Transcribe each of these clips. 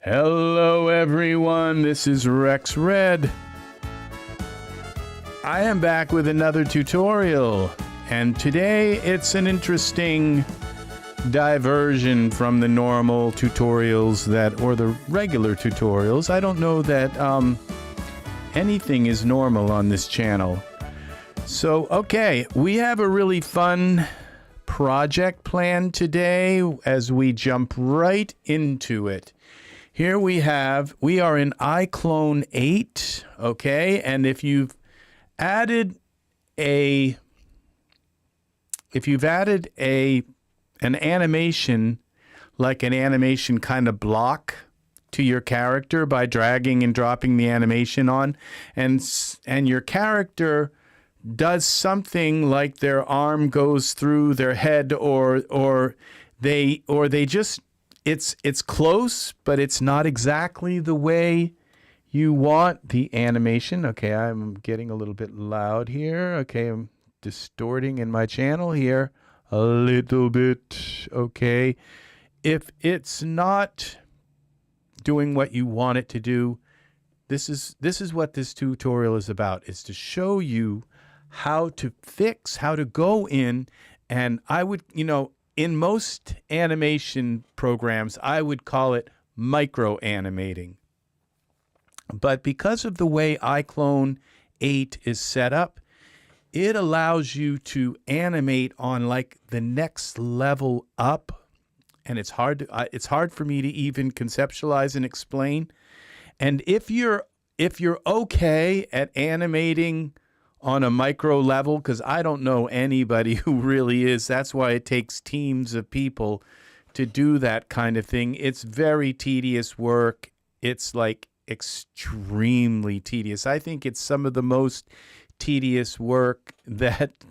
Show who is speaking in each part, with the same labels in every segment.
Speaker 1: Hello everyone, this is Rex Red. I am back with another tutorial, and today it's an interesting diversion from the normal tutorials or the regular tutorials. I don't know that anything is normal on this channel. So, okay, we have a really fun project planned today as we jump right into it. Here we are in iClone 8, okay? And if you've added an animation, like an animation kind of block to your character by dragging and dropping the animation on, and your character does something like their arm goes through their head, or they just it's close, but it's not exactly the way you want the animation. Okay, I'm getting a little bit loud here. Okay, I'm distorting in my channel here a little bit. Okay, if it's not doing what you want it to do, this is what this tutorial is about. It's to show you how to fix, how to go in, and I would, in most animation programs, I would call it micro animating. But because of the way iClone 8 is set up, it allows you to animate on like the next level up, and it's hard for me to even conceptualize and explain. And if you're okay at animating on a micro level, because I don't know anybody who really is. That's why it takes teams of people to do that kind of thing. It's very tedious work. It's like extremely tedious. I think it's some of the most tedious work that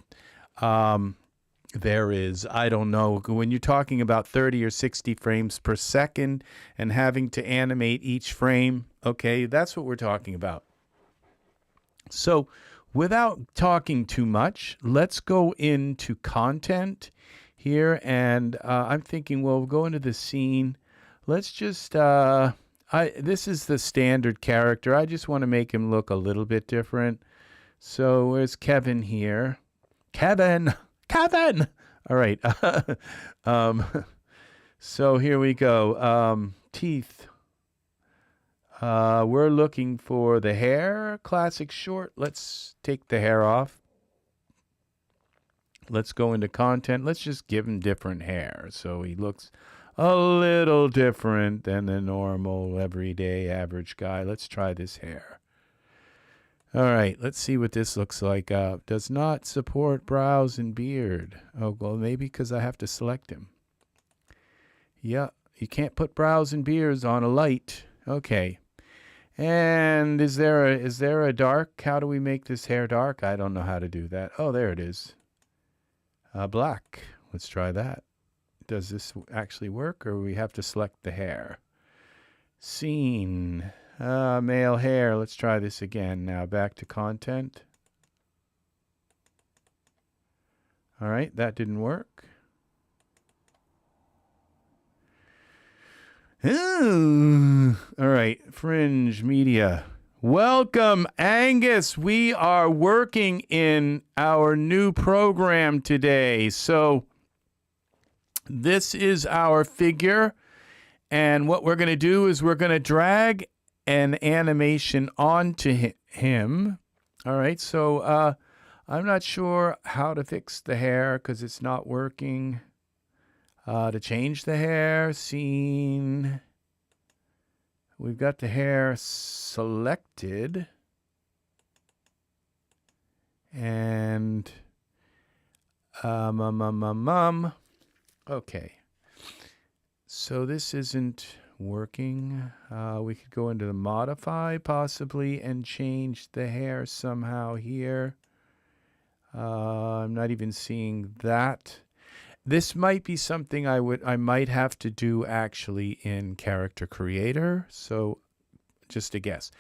Speaker 1: there is. I don't know. When you're talking about 30 or 60 frames per second and having to animate each frame, okay, that's what we're talking about. So, without talking too much, let's go into content here, and I'm thinking, well, we'll go into the scene. Let's just, this is the standard character. I just want to make him look a little bit different. So where's Kevin here? Kevin! All right. So here we go. Teeth. We're looking for the hair, classic short. Let's take the hair off. Let's go into content. Let's just give him different hair so he looks a little different than the normal, everyday, average guy. Let's try this hair. All right, let's see what this looks like. Does not support brows and beard. Oh, well, maybe because I have to select him. Yeah, you can't put brows and beards on a light. Okay. And is there a dark? How do we make this hair dark? I don't know how to do that. Oh, there it is. Black. Let's try that. Does this actually work, or we have to select the hair? Scene. Male hair. Let's try this again. Now back to content. All right, that didn't work. Ooh. All right, fringe media. Welcome, Angus. We are working in our new program today. So this is our figure, and what we're going to do is we're going to drag an animation onto him. All right, so I'm not sure how to fix the hair because it's not working. To change the hair, scene. We've got the hair selected. And okay. So this isn't working. We could go into the modify possibly and change the hair somehow here. I'm not even seeing that. This might be something I might have to do actually in Character Creator. So just a guess.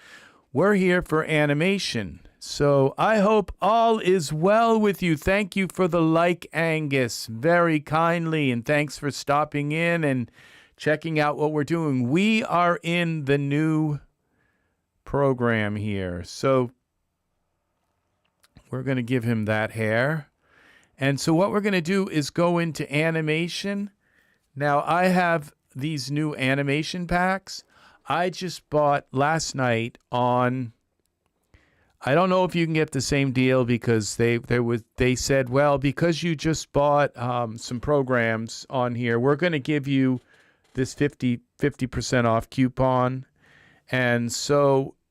Speaker 1: We're here for animation. So I hope all is well with you. Thank you for the like, Angus, very kindly. And thanks for stopping in and checking out what we're doing. We are in the new program here. So we're going to give him that hair. And so what we're going to do is go into animation. Now, I have these new animation packs. I just bought last night on... I don't know if you can get the same deal because they said, well, because you just bought some programs on here, we're going to give you this 50% off coupon. And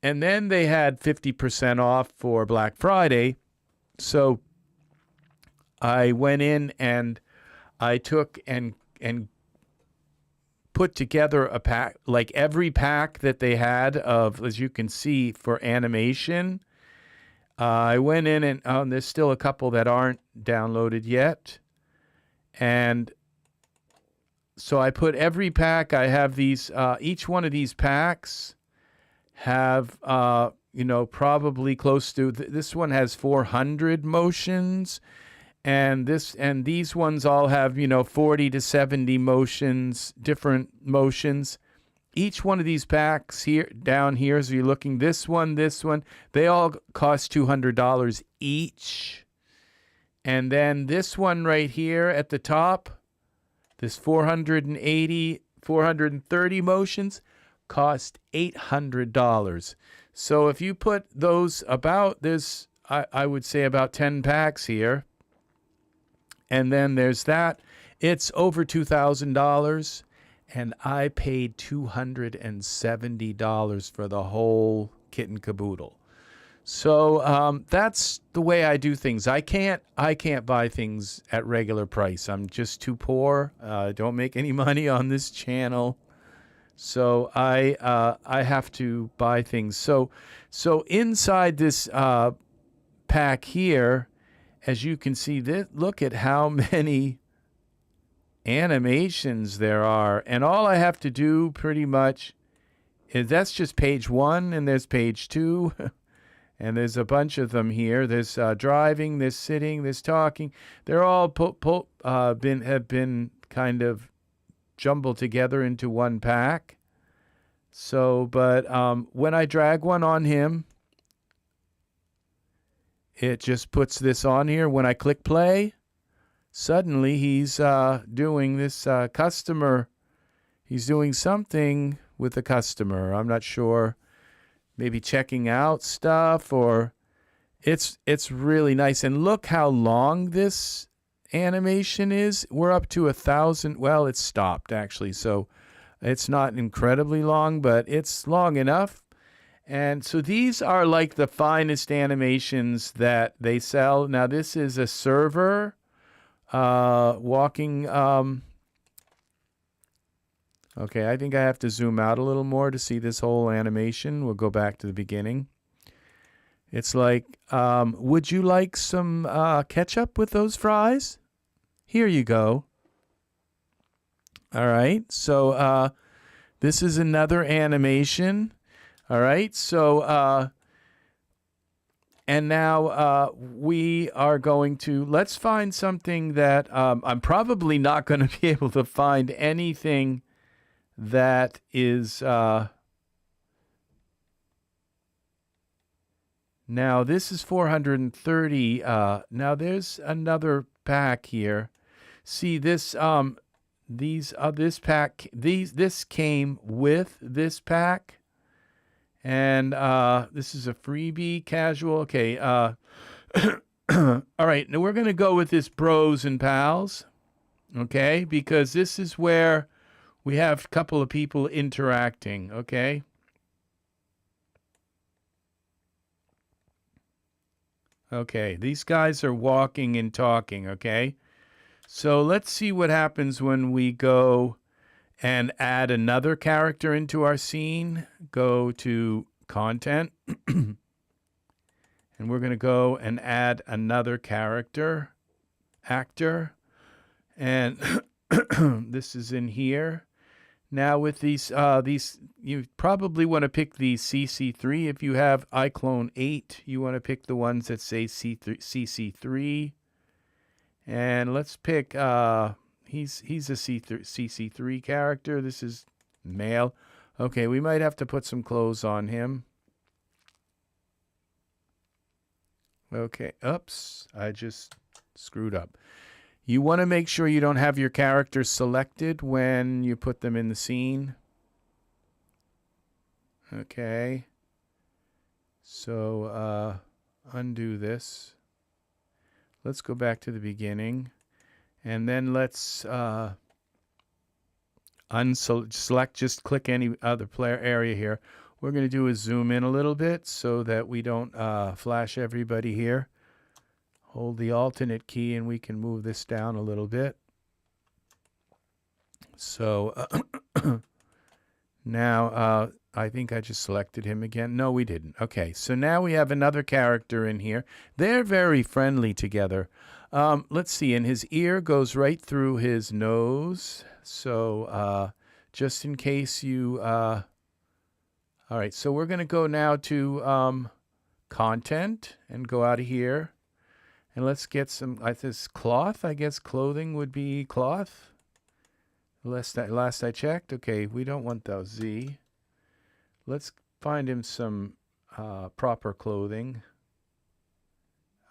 Speaker 1: then they had 50% off for Black Friday. So I went in and I took and put together a pack, like every pack that they had of, as you can see, for animation. I went in and there's still a couple that aren't downloaded yet. And so I put every pack. I have these, each one of these packs have, probably close to, this one has 400 motions. And these ones all have, 40 to 70 motions, different motions. Each one of these packs here, down here, as you're looking, this one, they all cost $200 each. And then this one right here at the top, this 430 motions, cost $800. So if you put those I would say about 10 packs here. And then there's that. It's over $2,000. And I paid $270 for the whole kit and caboodle. So that's the way I do things. I can't buy things at regular price. I'm just too poor. Don't make any money on this channel. So I have to buy things. So inside this pack here, as you can see, look at how many animations there are, and all I have to do pretty much is, that's just page 1, and there's page 2, and there's a bunch of them here. There's driving, there's sitting, there's talking. They're all have been kind of jumbled together into one pack. So, but when I drag one on him, it just puts this on here. When I click play, suddenly he's doing this customer. He's doing something with the customer. I'm not sure. Maybe checking out stuff, or it's really nice. And look how long this animation is. We're up to 1,000. Well, it's stopped actually, so it's not incredibly long, but it's long enough. And so these are like the finest animations that they sell. Now this is a server. Walking, okay, I think I have to zoom out a little more to see this whole animation. We'll go back to the beginning. It's like, would you like some ketchup with those fries? Here you go. All right, so this is another animation. All right, so and now we are going to, let's find something that I'm probably not going to be able to find anything that is, now this is 430. Now there's another pack here. See this, this pack, this came with this pack. And this is a freebie, casual. Okay. All right. Now we're going to go with this bros and pals. Okay. Because this is where we have a couple of people interacting. Okay. Okay. These guys are walking and talking. Okay. So let's see what happens when we go and add another character into our scene. Go to content. And we're going to go and add another character, actor. And this is in here. Now with these, you probably want to pick the CC3. If you have iClone 8, you want to pick the ones that say CC3. And let's pick, he's a CC3 character. This is male. Okay, we might have to put some clothes on him. Okay, oops, I just screwed up. You want to make sure you don't have your characters selected when you put them in the scene. Okay. So, undo this. Let's go back to the beginning. And then let's select, just click any other player area here. What we're going to do is zoom in a little bit so that we don't flash everybody here. Hold the alternate key and we can move this down a little bit. So now I think I just selected him again. No, we didn't. Okay, so now we have another character in here. They're very friendly together. Let's see, and his ear goes right through his nose. So just in case you... all right, so we're going to go now to content and go out of here. And let's get some, this cloth, I guess clothing would be cloth. Last I checked. Okay, we don't want those Z. Let's find him some proper clothing.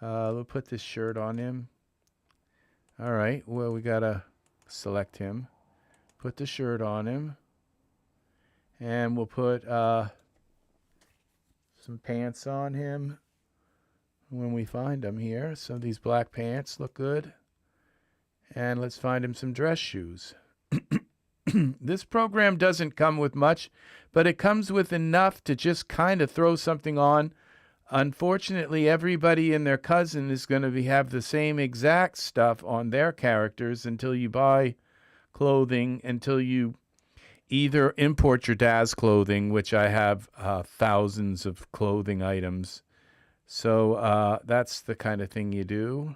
Speaker 1: We'll put this shirt on him. All right, well, we got to select him. Put the shirt on him. And we'll put some pants on him when we find them here. So these black pants look good. And let's find him some dress shoes. This program doesn't come with much, but it comes with enough to just kind of throw something on. Unfortunately, everybody and their cousin is going to have the same exact stuff on their characters until you buy clothing, until you either import your Daz clothing, which I have thousands of clothing items. So that's the kind of thing you do.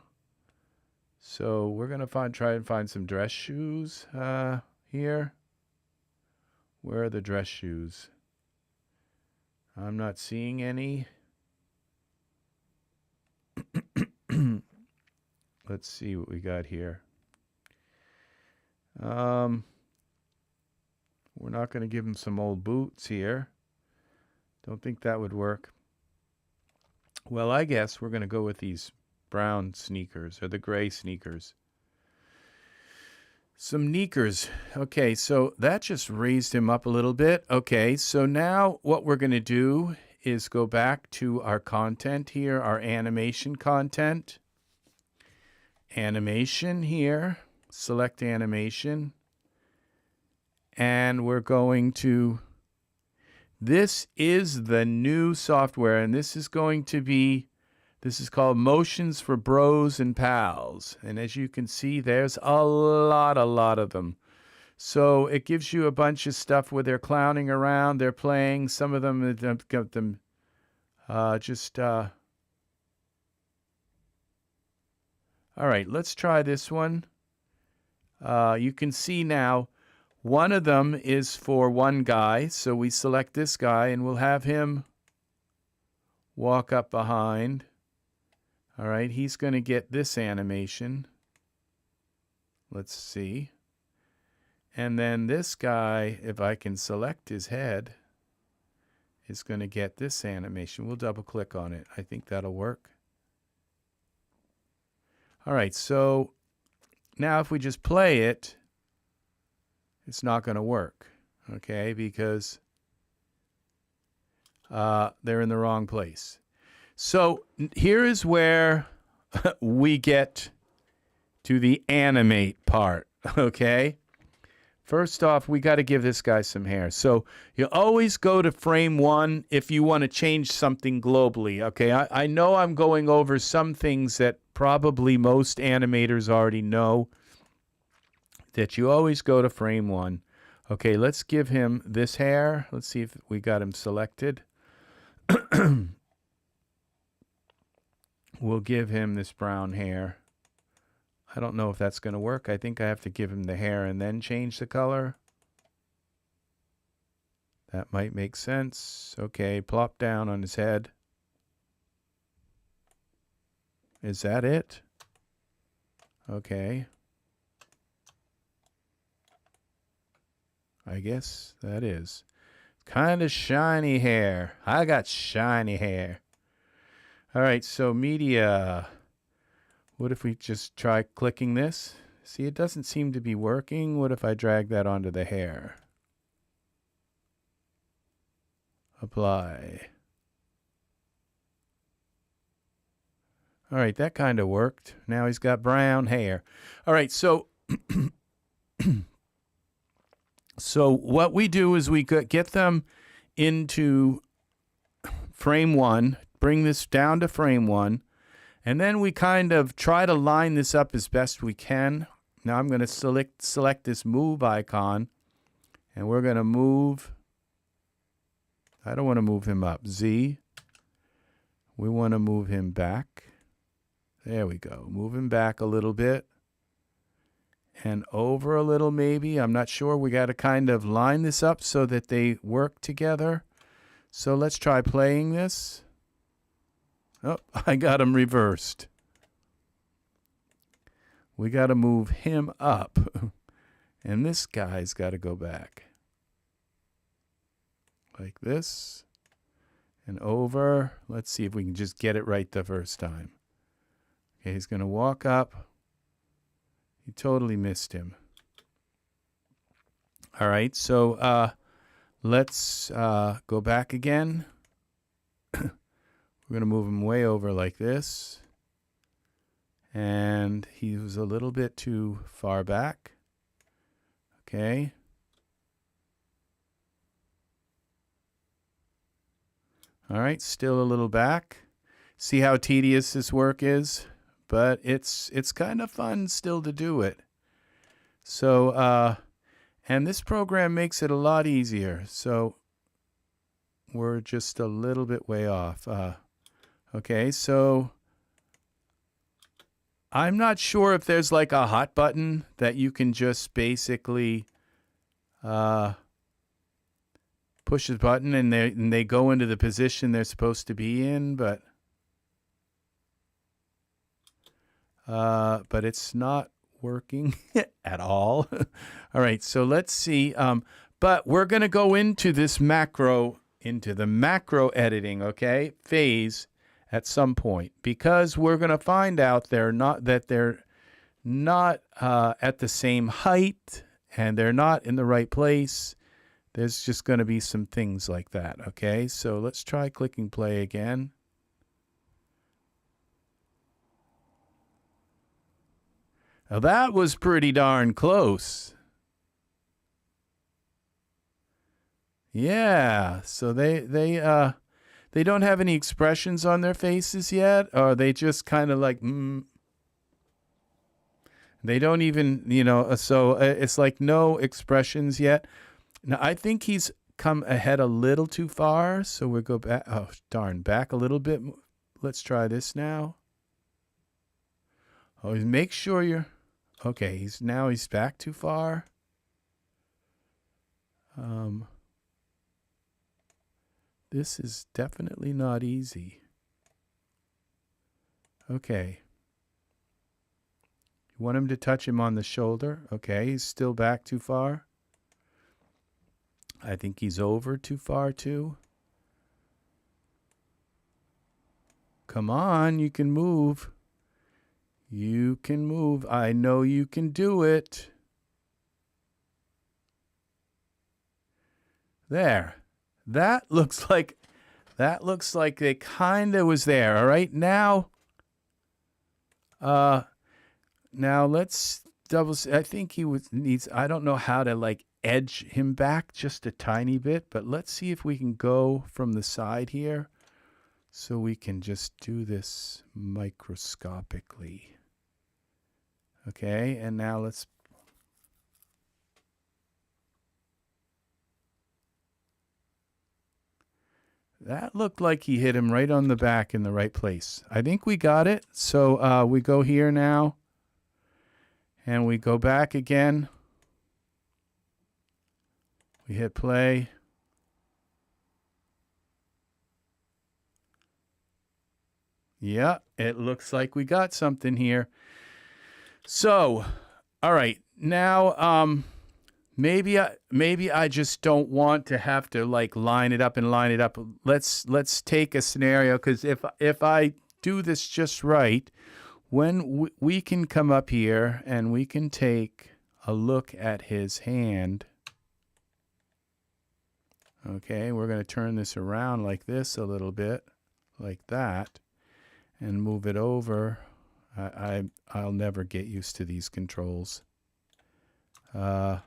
Speaker 1: So we're going to try and find some dress shoes here. Where are the dress shoes? I'm not seeing any. Let's see what we got here. We're not going to give him some old boots here. Don't think that would work. Well, I guess we're going to go with these brown sneakers or the gray sneakers. Some kneekers. Okay, so that just raised him up a little bit. Okay, so now what we're going to do is go back to our content here, our animation content. Animation here. Select animation. And we're going to... This is the new software, and this is going to be... This is called Motions for Bros and Pals. And as you can see, there's a lot of them. So it gives you a bunch of stuff where they're clowning around, they're playing. Some of them got them all right, let's try this one. You can see now, one of them is for one guy. So we select this guy, and we'll have him walk up behind. All right, he's going to get this animation. Let's see. And then this guy, if I can select his head, is going to get this animation. We'll double click on it. I think that'll work. All right, so now if we just play it, it's not going to work, okay, because they're in the wrong place. So here is where we get to the animate part, okay? First off, we got to give this guy some hair. So you always go to frame 1 if you want to change something globally, okay? I know I'm going over some things that probably most animators already know, that you always go to frame 1. Okay, let's give him this hair. Let's see if we got him selected. We'll give him this brown hair. I don't know if that's going to work. I think I have to give him the hair and then change the color. That might make sense. Okay, plop down on his head. Is that it? Okay. I guess that is. Kind of shiny hair. I got shiny hair. All right, so media. What if we just try clicking this? See, it doesn't seem to be working. What if I drag that onto the hair? Apply. All right, that kind of worked. Now he's got brown hair. All right, so so what we do is we get them into frame 1, bring this down to frame 1, and then we kind of try to line this up as best we can. Now I'm going to select this move icon, and we're going to move. I don't want to move him up. Z. We want to move him back. There we go. Move him back a little bit. And over a little maybe. I'm not sure. We got to kind of line this up so that they work together. So let's try playing this. Oh, I got him reversed. We got to move him up. And this guy's got to go back. Like this. And over. Let's see if we can just get it right the first time. Okay, he's going to walk up. He totally missed him. All right, so let's go back again. We're going to move him way over like this. And he was a little bit too far back. Okay. All right, still a little back. See how tedious this work is? But it's kind of fun still to do it. So, and this program makes it a lot easier. So we're just a little bit way off. Okay, so I'm not sure if there's like a hot button that you can just basically push the button and they go into the position they're supposed to be in, but it's not working at all. All right, so let's see. But we're going to go into this macro, into the macro editing, okay, phase at some point, because we're going to find out they're not at the same height and they're not in the right place. There's just going to be some things like that, okay? So let's try clicking play again. Now that was pretty darn close. Yeah, so they don't have any expressions on their faces yet, or they just kind of like, They don't even, so it's like no expressions yet. Now, I think he's come ahead a little too far, so we'll go back. Oh, darn, back a little bit. Let's try this now. Oh, make sure you're... Okay, he's back too far. This is definitely not easy. Okay. You want him to touch him on the shoulder. Okay, he's still back too far. I think he's over too far too. Come on, you can move. You can move. I know you can do it. There. That looks like they kind of was there. All right. Now let's double. I think he needs. I don't know how to like edge him back just a tiny bit, but let's see if we can go from the side here, so we can just do this microscopically. Okay, and now let's. That looked like he hit him right on the back in the right place. I think we got it. So we go here now. And we go back again. We hit play. Yeah, it looks like we got something here. So, all right. Now, maybe I just don't want to have to like line it up and line it up. Let's take a scenario, because if I do this just right, when we can come up here and we can take a look at his hand. Okay, we're going to turn this around like this a little bit, like that, and move it over. I'll never get used to these controls. All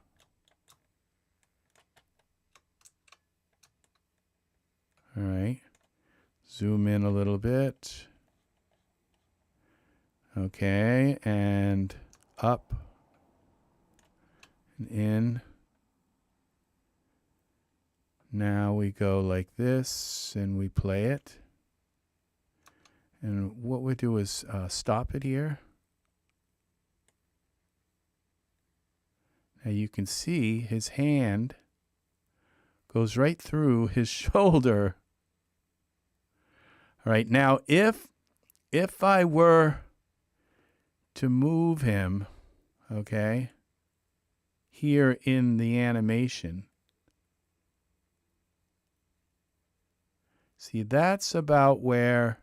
Speaker 1: right, zoom in a little bit. Okay, and up and in. Now we go like this and we play it. And what we do is stop it here. Now you can see his hand goes right through his shoulder. All right, now if I were to move him, okay, here in the animation, see, that's about where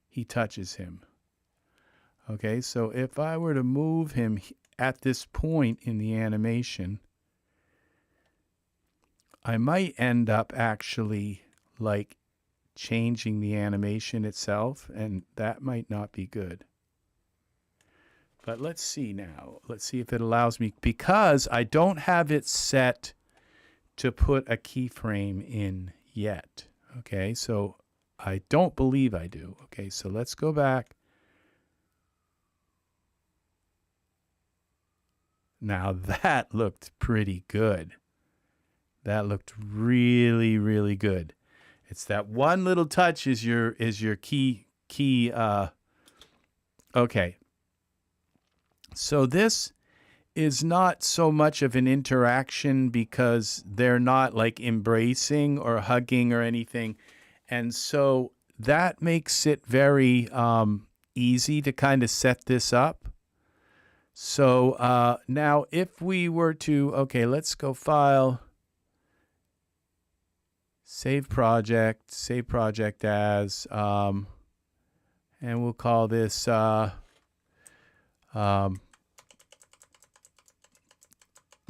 Speaker 1: he touches him. Okay, so if I were to move him at this point in the animation, I might end up actually like changing the animation itself, and that might not be good. But let's see now. Let's see if it allows me, because I don't have it set to put a keyframe in yet. Okay, so I don't believe I do. Okay, so let's go back. Now that looked pretty good. That looked really, really good. It's that one little touch is your key. Okay. So this is not so much of an interaction because they're not like embracing or hugging or anything. And so that makes it very easy to kind of set this up. So now if we were to, okay, let's go File, Save Project as, and we'll call this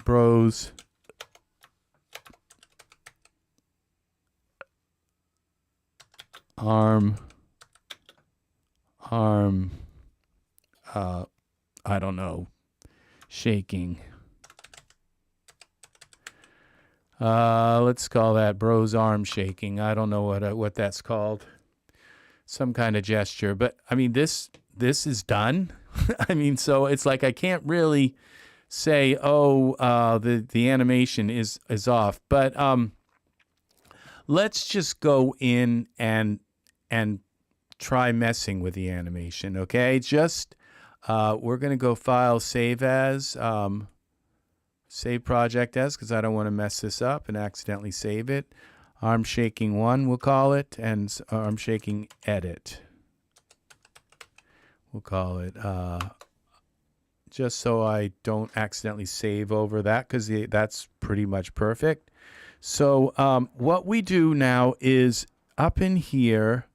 Speaker 1: Bros arm I don't know, shaking. Let's call that Bros arm shaking. I don't know what that's called. Some kind of gesture, but I mean this is done. I mean, so it's like I can't really say, oh, the animation is off. But let's just go in and try messing with the animation. Okay, just we're gonna go File, Save As, Save Project As, because I don't want to mess this up and accidentally save it. Arm shaking 1, we'll call it, and arm shaking edit. We'll call it, just so I don't accidentally save over that, because that's pretty much perfect. So what we do now is up in here,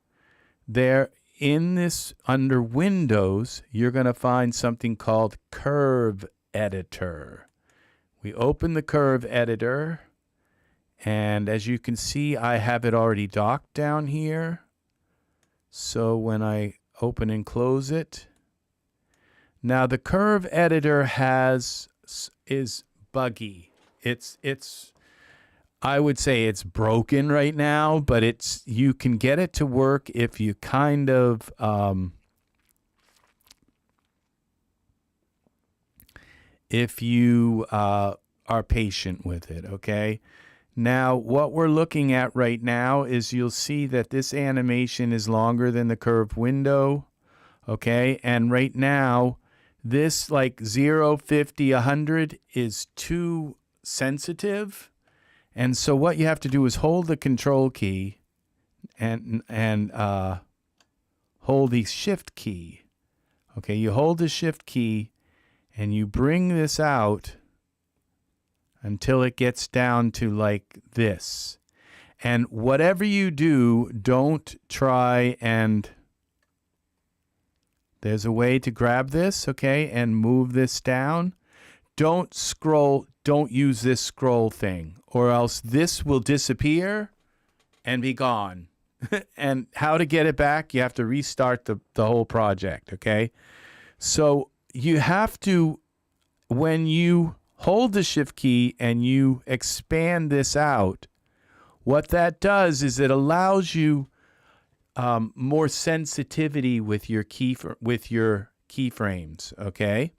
Speaker 1: there in this under Windows, you're going to find something called Curve Editor. We open the Curve Editor, and as you can see, I have it already docked down here. So when I open and close it, now the Curve Editor is buggy. It's I would say it's broken right now, but you can get it to work if you kind of if you are patient with it, okay? Now, what we're looking at right now is you'll see that this animation is longer than the curved window, okay? And right now, this like 0, 50, 100 is too sensitive. And so what you have to do is hold the Control key and hold the Shift key. Okay, you hold the Shift key and you bring this out until it gets down to like this. And whatever you do, don't try and... There's a way to grab this, okay, and move this down. Don't scroll, don't use this scroll thing, or else this will disappear and be gone. And how to get it back, you have to restart the whole project, okay? So you have to, when you hold the shift key and you expand this out, what that does is it allows you more sensitivity with your keyframes, okay?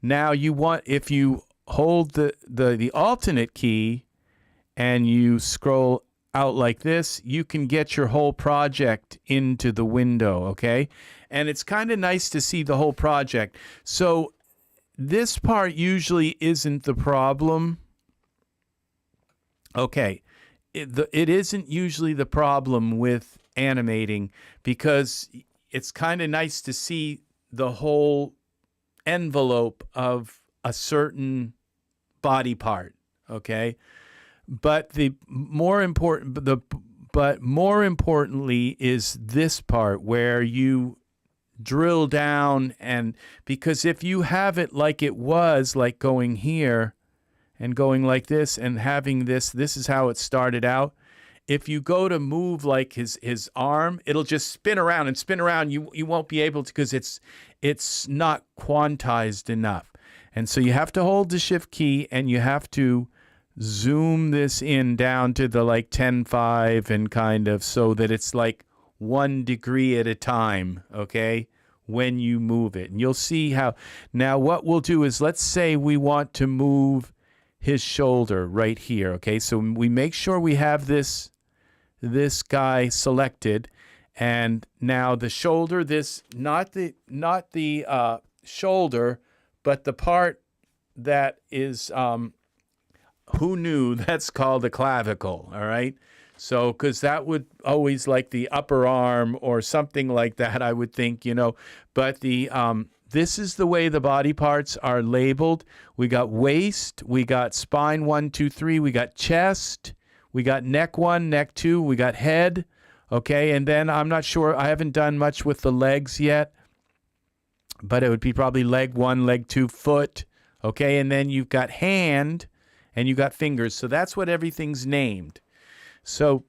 Speaker 1: Now you want, if you hold the alternate key and you scroll out like this, you can get your whole project into the window, okay? And it's kind of nice to see the whole project. So this part usually isn't the problem. Okay, it isn't usually the problem with animating, because it's kind of nice to see the whole envelope of a certain body part, okay? But more importantly is this part where you drill down, and because if you have it like it was, like going here and going like this and having this is how it started out. If you go to move like his arm, it'll just spin around and spin around. You won't be able to, because it's not quantized enough. And so you have to hold the shift key and you have to zoom this in down to the like 10.5 and kind of so that it's like 1 degree at a time, okay, when you move it. And you'll see how. Now what we'll do is, let's say we want to move his shoulder right here, okay? So we make sure we have this guy selected, and now the shoulder, this not the shoulder, but the part that is who knew, that's called the clavicle, all right? So because that would always like the upper arm or something like that, I would think, you know. But the this is the way the body parts are labeled. We got waist, we got spine 1, 2, 3, we got chest, we got neck 1, neck 2, we got head, okay? And then I'm not sure, I haven't done much with the legs yet, but it would be probably leg 1, leg 2, foot, okay? And then you've got hand and you got fingers. So that's what everything's named. So,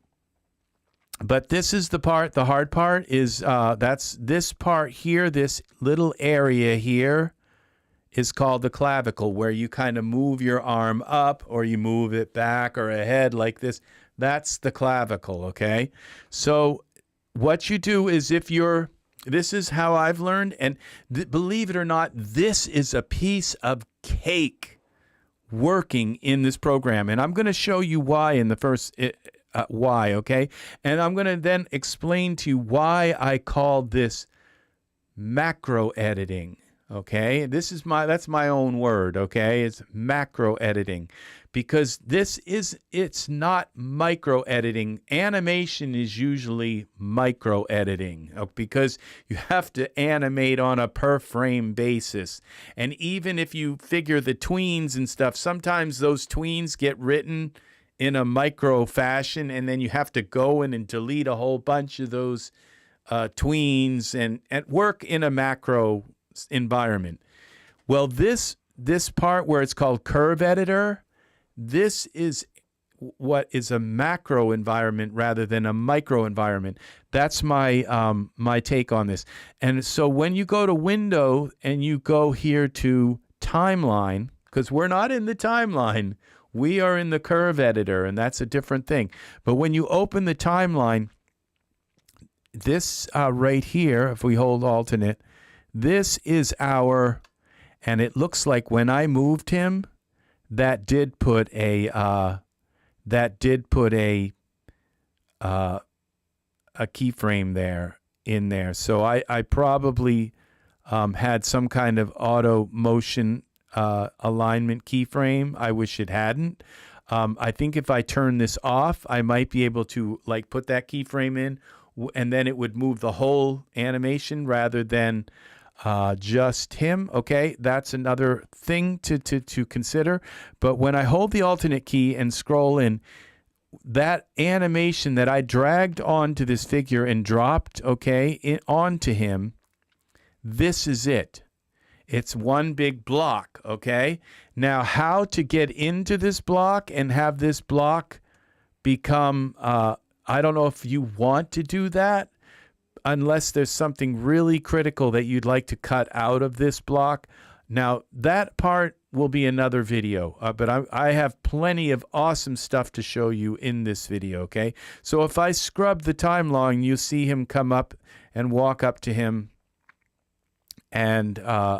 Speaker 1: but this is the part, the hard part is, that's this part here, this little area here is called the clavicle, where you kind of move your arm up or you move it back or ahead like this. That's the clavicle, okay? So what you do is, this is how I've learned, and believe it or not, this is a piece of cake working in this program. And I'm going to show you why in the first... why, okay? And I'm going to then explain to you why I called this macro editing, okay? That's my own word, okay? It's macro editing, because it's not micro editing. Animation is usually micro editing, because you have to animate on a per frame basis. And even if you figure the tweens and stuff, sometimes those tweens get written in a micro fashion, and then you have to go in and delete a whole bunch of those tweens and work in a macro environment. Well, this part where it's called curve editor, this is what is a macro environment rather than a micro environment. That's my my take on this. And so when you go to window and you go here to timeline, because we're not in the timeline, we are in the curve editor, and that's a different thing. But when you open the timeline, this right here, if we hold alternate, this is our, and it looks like when I moved him, that did put a keyframe there in there. So I probably had some kind of auto motion alignment keyframe. I wish it hadn't. I think if I turn this off, I might be able to like put that keyframe in, and then it would move the whole animation rather than just him. Okay, that's another thing to consider. But when I hold the alternate key and scroll in, that animation that I dragged onto this figure and dropped, okay, onto him, this is it. It's one big block, okay? Now, how to get into this block and have this block become, I don't know if you want to do that, unless there's something really critical that you'd like to cut out of this block. Now, that part will be another video, but I have plenty of awesome stuff to show you in this video, okay? So if I scrub the timeline, you see him come up and walk up to him, and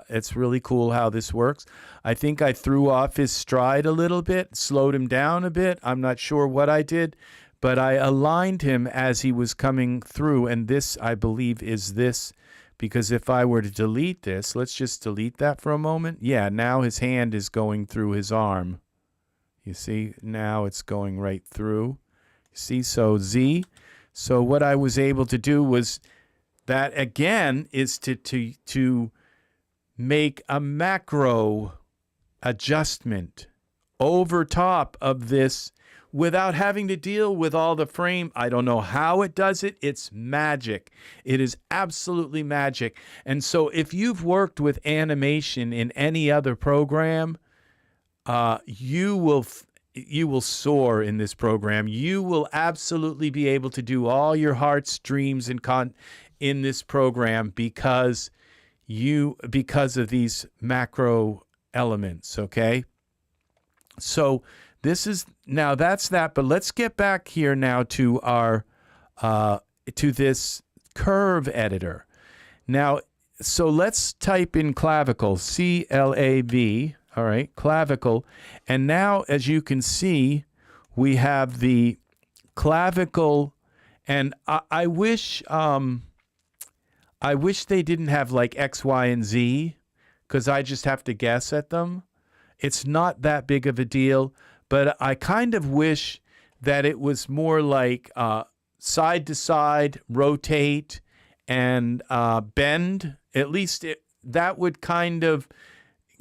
Speaker 1: it's really cool how this works. I think I threw off his stride a little bit, slowed him down a bit. I'm not sure what I did, but I aligned him as he was coming through, and this, I believe, is this, because if I were to delete this, let's just delete that for a moment. Yeah, now his hand is going through his arm. You see, now it's going right through. You see, so Z. So what I was able to do was that, again, is to make a macro adjustment over top of this without having to deal with all the frame. I don't know how it does it. It's magic. It is absolutely magic. And so if you've worked with animation in any other program, you will soar in this program. You will absolutely be able to do all your heart's dreams in this program because of these macro elements, okay? So this is, now that's that, but let's get back here now to our to this curve editor. Now, so let's type in clavicle, C-L-A-V, all right, clavicle, and now as you can see, we have the clavicle, and I wish they didn't have like X, Y, and Z, because I just have to guess at them. It's not that big of a deal. But I kind of wish that it was more like side to side, rotate, and bend. At least that would kind of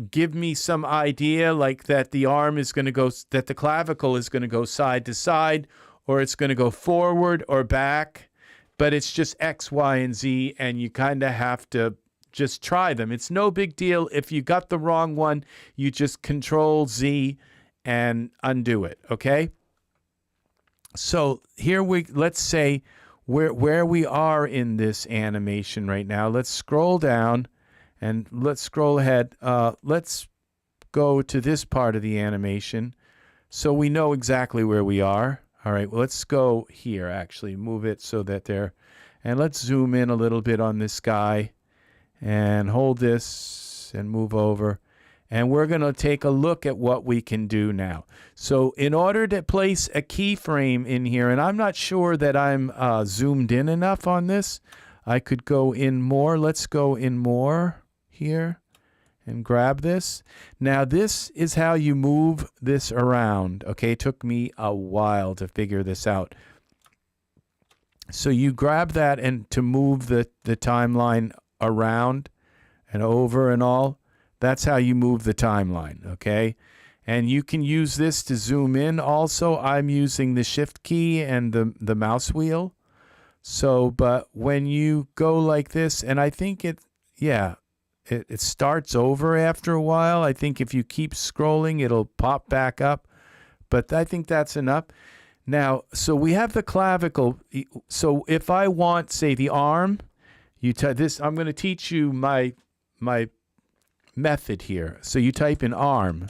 Speaker 1: give me some idea, like that the arm is going to go, that the clavicle is going to go side to side, or it's going to go forward or back. But it's just X, Y, and Z, and you kind of have to just try them. It's no big deal. If you got the wrong one, you just Control Z and undo it, okay? So here let's say where we are in this animation right now. Let's scroll down and let's scroll ahead. Let's go to this part of the animation so we know exactly where we are. All right, well, let's go here, actually, move it so that and let's zoom in a little bit on this guy and hold this and move over. And we're going to take a look at what we can do now. So in order to place a keyframe in here, and I'm not sure that I'm zoomed in enough on this, I could go in more. Let's go in more here and grab this. Now this is how you move this around. Okay, it took me a while to figure this out. So you grab that and to move the timeline around and over and all. That's how you move the timeline, okay? And you can use this to zoom in also. I'm using the Shift key and the mouse wheel. So, but when you go like this, and I think it starts over after a while. I think if you keep scrolling, it'll pop back up. But I think that's enough. Now, so we have the clavicle. So if I want, say, the arm, this. I'm going to teach you my method here. So you type in arm,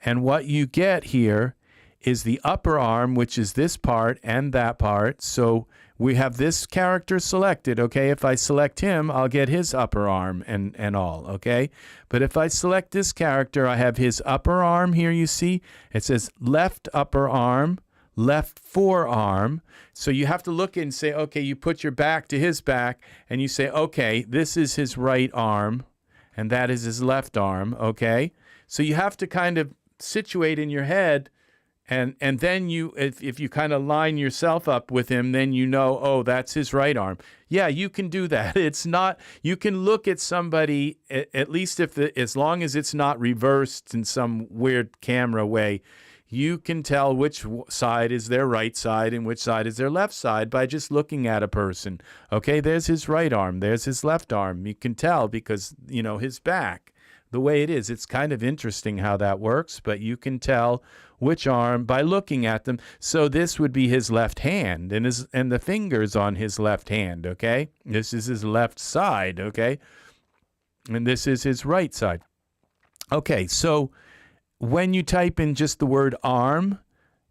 Speaker 1: and what you get here is the upper arm, which is this part and that part. So we have this character selected, okay? If I select him, I'll get his upper arm and all, okay? But if I select this character, I have his upper arm here, you see? It says left upper arm, left forearm. So you have to look and say, okay, you put your back to his back, and you say, okay, this is his right arm, and that is his left arm, okay? So you have to kind of situate in your head And then if you kind of line yourself up with him, then you know, oh, that's his right arm. Yeah, you can do that. It's not, you can look at somebody, at least as long as it's not reversed in some weird camera way, you can tell which side is their right side and which side is their left side by just looking at a person. Okay, there's his right arm, there's his left arm. You can tell because, you know, his back, the way it is. It's kind of interesting how that works, but you can tell which arm by looking at them. So this would be his left hand and the fingers on his left hand, okay? This is his left side, okay? And this is his right side. Okay, so when you type in just the word arm,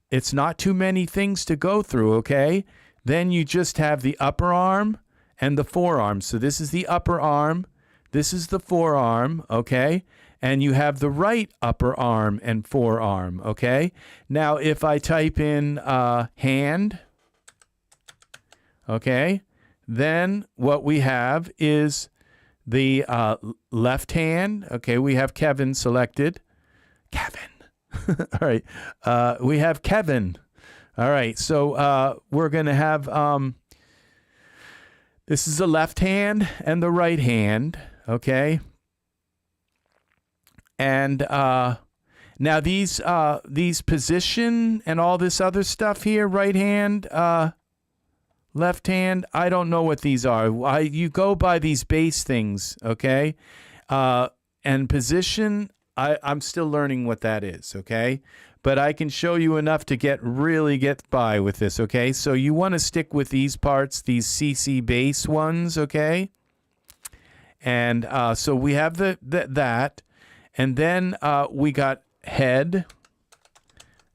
Speaker 1: it's not too many things to go through, okay? Then you just have the upper arm and the forearm. So this is the upper arm, this is the forearm, okay? And you have the right upper arm and forearm, okay? Now, if I type in hand, okay, then what we have is the left hand. Okay, we have Kevin selected. Kevin. All right. We have Kevin. All right, so we're going to have, this is the left hand and the right hand, okay? And now these position and all this other stuff here, right hand, left hand, I don't know what these are. You go by these base things, okay? And position, I'm still learning what that is, okay? But I can show you enough to really get by with this, okay? So you want to stick with these parts, these CC base ones, okay? And so we have that. And then we got head,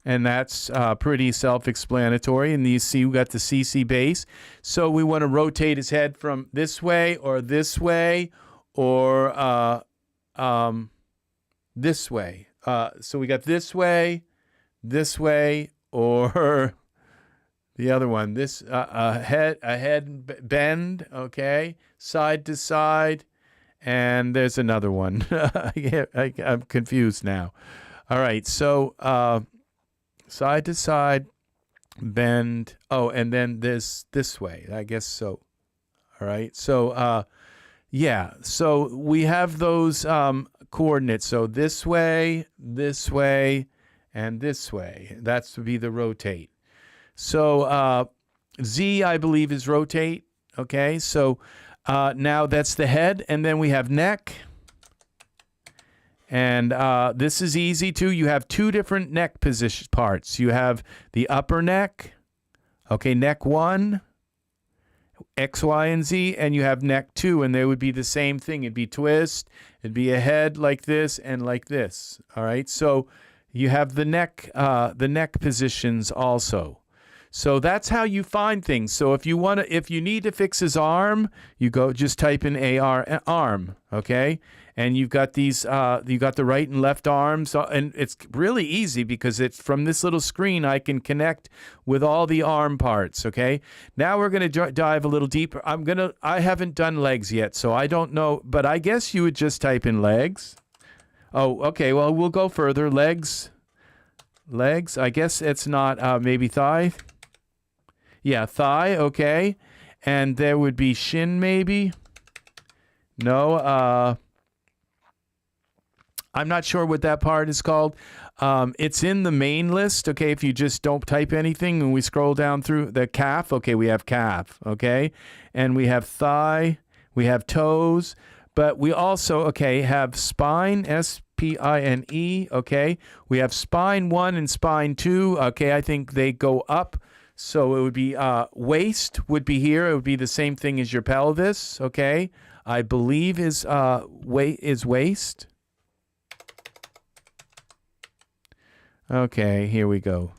Speaker 1: and that's pretty self-explanatory. And you see we got the CC base. So we want to rotate his head from this way, or this way, or this way. So we got this way, or the other one. This a head bend, okay, side to side. And there's another one. I'm confused now. All right, so side to side, bend. Oh, and then this way, I guess so. All right, so yeah, so we have those coordinates. So this way, and this way. That's to be the rotate. So Z, I believe, is rotate. Okay, so now that's the head, and then we have neck. And this is easy too. You have two different neck position parts. You have the upper neck, okay, neck 1, X, Y, and Z, and you have neck 2, and they would be the same thing. It'd be twist, it'd be a head like this and like this. All right, so you have the neck positions also. So that's how you find things. So if you need to fix his arm, you just type in AR arm, okay? And you've got these, you got the right and left arms, and it's really easy because it's from this little screen I can connect with all the arm parts, okay? Now we're going to dive a little deeper. I haven't done legs yet, so I don't know, but I guess you would just type in legs. Oh, okay, well, we'll go further. Legs, I guess it's not maybe thigh. Yeah, thigh, okay. And there would be shin, maybe. No, I'm not sure what that part is called. It's in the main list, okay, if you just don't type anything and we scroll down through the calf. Okay, we have calf, okay. And we have thigh, we have toes, but we also, okay, have spine, S-P-I-N-E, okay. We have spine 1 and spine 2, okay, I think they go up. So it would be waist would be here. It would be the same thing as your pelvis, okay? I believe is waist. Okay, here we go.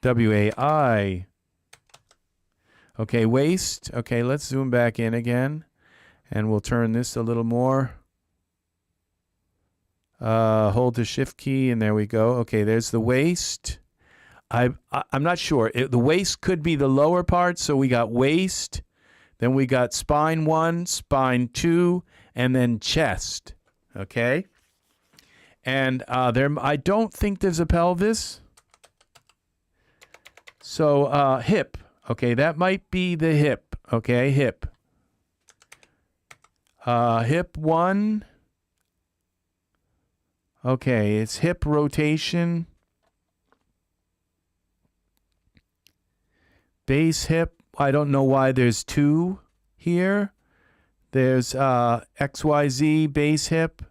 Speaker 1: W-A-I. Okay, waist. Okay, let's zoom back in again. And we'll turn this a little more. Hold the shift key, and there we go. Okay, there's the waist. I'm not sure. The waist could be the lower part, so we got waist. Then we got spine 1, spine 2, and then chest. Okay? And I don't think there's a pelvis. So hip. Okay, that might be the hip. Okay, hip. Hip 1. Okay, it's hip rotation. Base hip. I don't know why there's 2 here. There's XYZ base hip.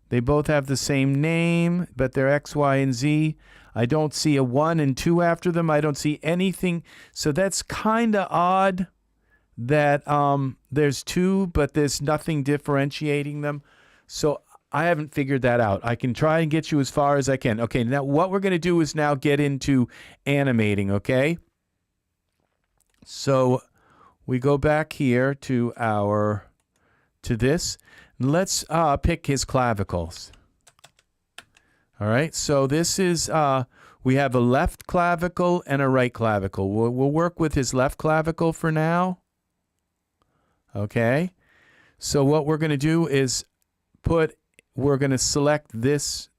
Speaker 1: They both have the same name, but they're X, Y, and Z. I don't see a 1 and 2 after them. I don't see anything. So that's kind of odd that there's 2, but there's nothing differentiating them. So I haven't figured that out. I can try and get you as far as I can. Okay, now what we're going to do is now get into animating, okay? So we go back here to this. Let's pick his clavicles. All right, so this is, we have a left clavicle and a right clavicle. We'll work with his left clavicle for now. Okay, so what we're going to do is we're going to select this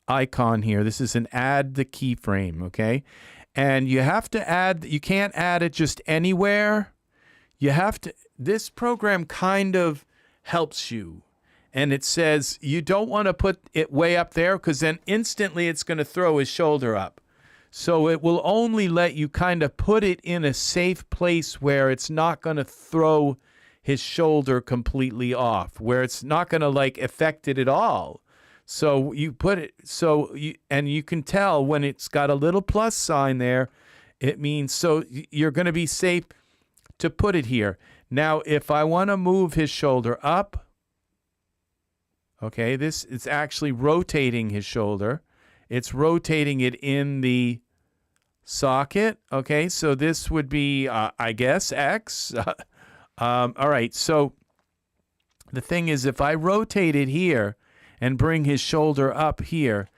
Speaker 1: icon here. This is an add the keyframe, okay? And you have to add, you can't add it just anywhere. You have to, this program kind of helps you. And it says you don't want to put it way up there because then instantly it's going to throw his shoulder up. So it will only let you kind of put it in a safe place where it's not going to throw his shoulder completely off, where it's not going to like affect it at all. So you put it, and you can tell when it's got a little plus sign there, it means so you're going to be safe to put it here. Now, if I want to move his shoulder up, okay, this is actually rotating his shoulder. It's rotating it in the socket. Okay, so this would be, I guess, X. All right, so the thing is, if I rotate it here and bring his shoulder up here,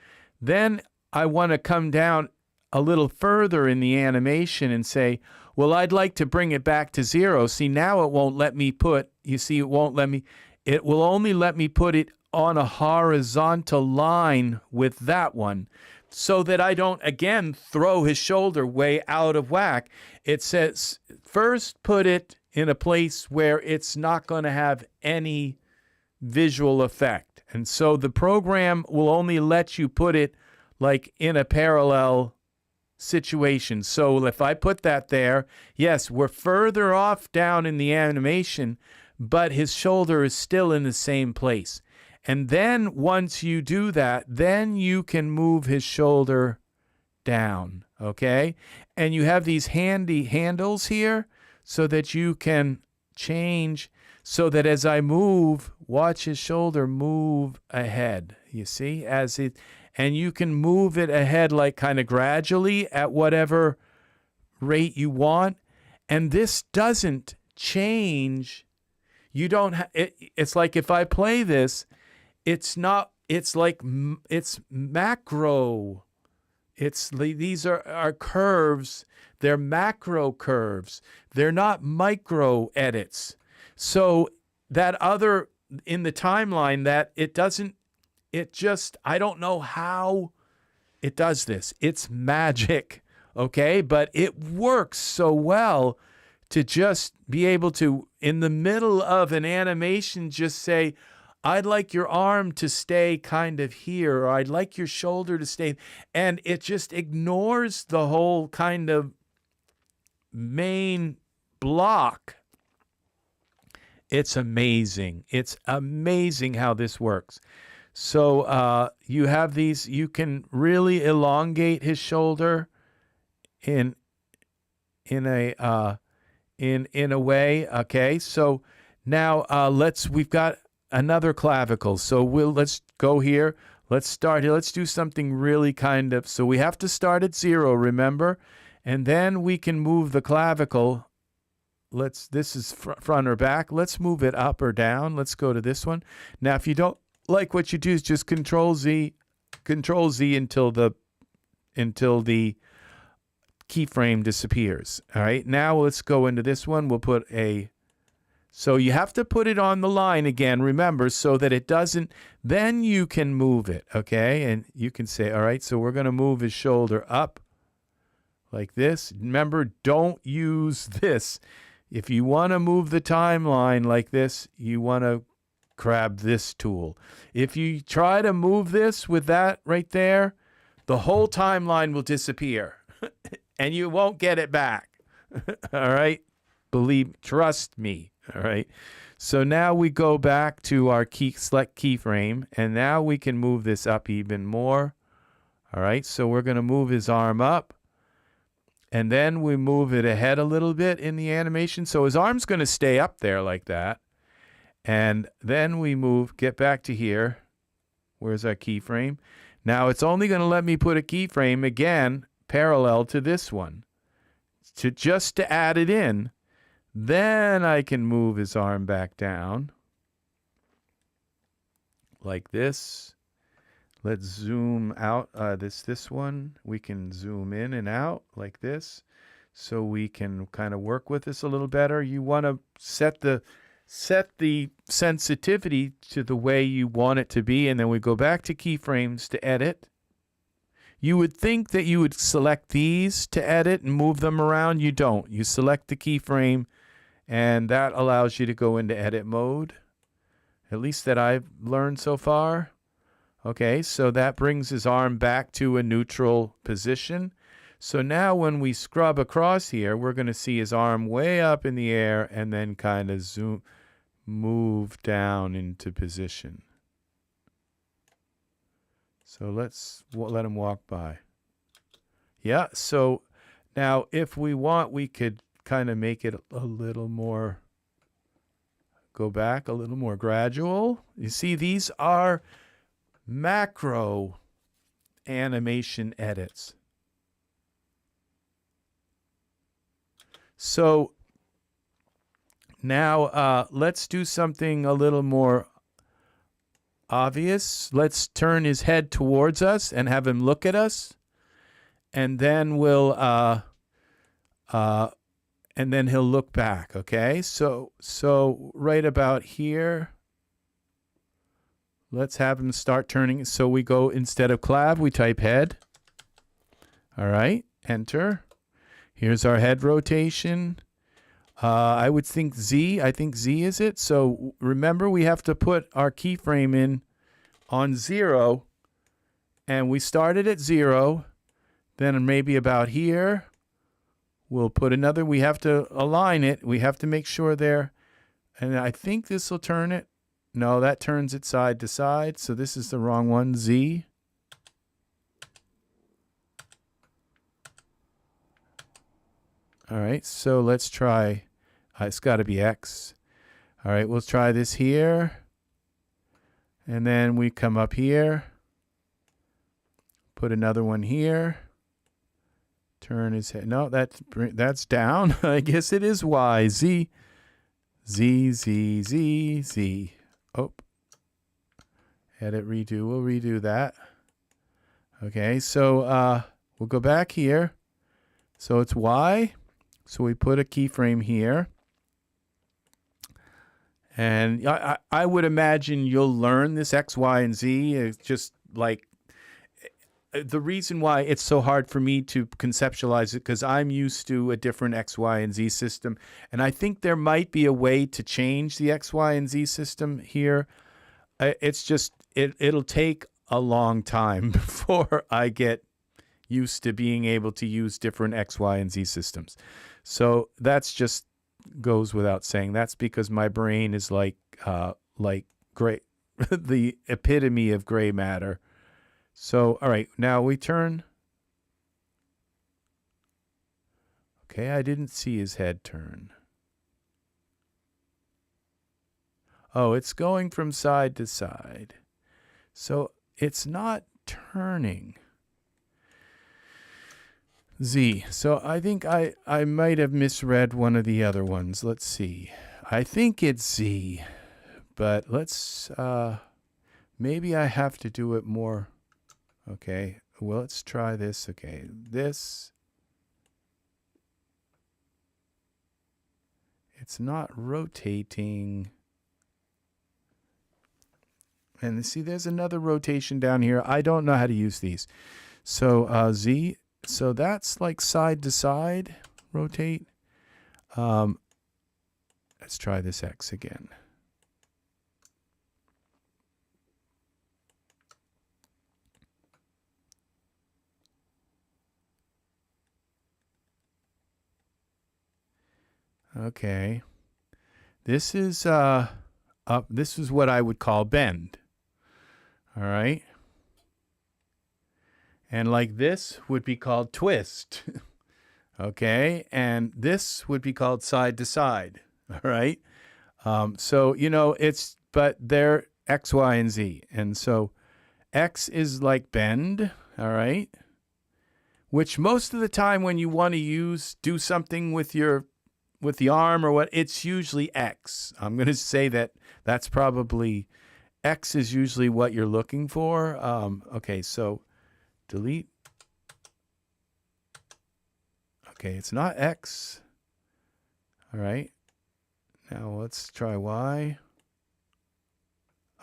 Speaker 1: then I want to come down a little further in the animation and say, well, I'd like to bring it back to 0. See, now it won't let me put, you see, it won't let me, it will only let me put it on a horizontal line with that one so that I don't, again, throw his shoulder way out of whack. It says, first put it in a place where it's not going to have any visual effect. And so the program will only let you put it like in a parallel situation. So if I put that there, yes, we're further off down in the animation, but his shoulder is still in the same place. And then once you do that, then you can move his shoulder down, okay? And you have these handy handles here so that you can change so that as I move, watch his shoulder move ahead. You see, and you can move it ahead like kind of gradually at whatever rate you want. And this doesn't change. You don't it's like if I play this, it's not, it's like, it's macro. These are curves. They're macro curves. They're not micro edits. So that other, in the timeline, that it doesn't, it just, I don't know how it does this. It's magic, okay? But it works so well to just be able to, in the middle of an animation, just say, I'd like your arm to stay kind of here, or I'd like your shoulder to stay, and it just ignores the whole kind of main block. It's amazing. It's amazing how this works. So you have these, you can really elongate his shoulder in a way. Okay, so now we've got another clavicle. So let's go here. Let's start here. Let's do something really kind of, so we have to start at 0, remember? And then we can move the clavicle. This is front or back. Let's move it up or down. Let's go to this one. Now, if you don't like what you do, is just Control Z until the keyframe disappears. All right. Now let's go into this one. We'll put a So you have to put it on the line again, remember, so that it doesn't, then you can move it, okay? And you can say, all right, so we're going to move his shoulder up like this. Remember, don't use this. If you want to move the timeline like this, you want to grab this tool. If you try to move this with that right there, the whole timeline will disappear and you won't get it back. All right? Trust me. All right. So now we go back to our select keyframe, and now we can move this up even more. All right. So we're going to move his arm up, and then we move it ahead a little bit in the animation. So his arm's going to stay up there like that. And then we get back to here. Where's our keyframe? Now it's only going to let me put a keyframe again parallel to this one, just to add it in. Then I can move his arm back down like this. Let's zoom out this one. We can zoom in and out like this, so we can kind of work with this a little better. You want to set the sensitivity to the way you want it to be, and then we go back to keyframes to edit. You would think that you would select these to edit and move them around. You don't. You select the keyframe, and that allows you to go into edit mode, at least that I've learned so far. Okay, so that brings his arm back to a neutral position. So now when we scrub across here, we're going to see his arm way up in the air and then kind of move down into position. So let's let him walk by. Yeah, so now if we want, we could kind of make it a little more, go back a little more gradual. You see, these are macro animation edits. So now let's do something a little more obvious. Let's turn his head towards us and have him look at us, and then and then he'll look back. Okay, so right about here, let's have him start turning. So we go, instead of clav, we type head. All right, enter. Here's our head rotation. I would think Z. I think Z is it. So remember, we have to put our keyframe in on 0, and we started at 0. Then maybe about here, we'll put another. We have to align it. We have to make sure there. And I think this will turn it. No, that turns it side to side. So this is the wrong one, Z. All right, so let's try, it's got to be X. All right, we'll try this here. And then we come up here, put another one here, turn his head. No, that's down. I guess it is Y. Z, Z, Z, Z, Z. Oh, edit, redo. We'll redo that. Okay, so we'll go back here. So it's Y. So we put a keyframe here. And I would imagine you'll learn this X, Y, and Z. It's just like the reason why it's so hard for me to conceptualize it, because I'm used to a different X, Y, and Z system. And I think there might be a way to change the X, Y, and Z system here. It's just, it'll take a long time before I get used to being able to use different X, Y, and Z systems. So that's goes without saying. That's because my brain is like gray, the epitome of gray matter. So, all right, now we turn. Okay, I didn't see his head turn. Oh, it's going from side to side. So it's not turning. Z. So I think I might have misread one of the other ones. Let's see. I think it's Z, but let's, maybe I have to do it more. Okay, well, let's try this. Okay, this. it's not rotating. And see, there's another rotation down here. I don't know how to use these. So Z, so that's like side to side rotate. Let's try this X again. Okay. This is this is what I would call bend. All right. And like this would be called twist. Okay. And this would be called side to side. All right. So, you know, but they're X, Y, and Z. And so X is like bend. All right. Which most of the time when you want to do something with the arm or what, it's usually X. I'm going to say that's probably X is usually what you're looking for. Okay, so delete. Okay, it's not X. All right. Now let's try Y.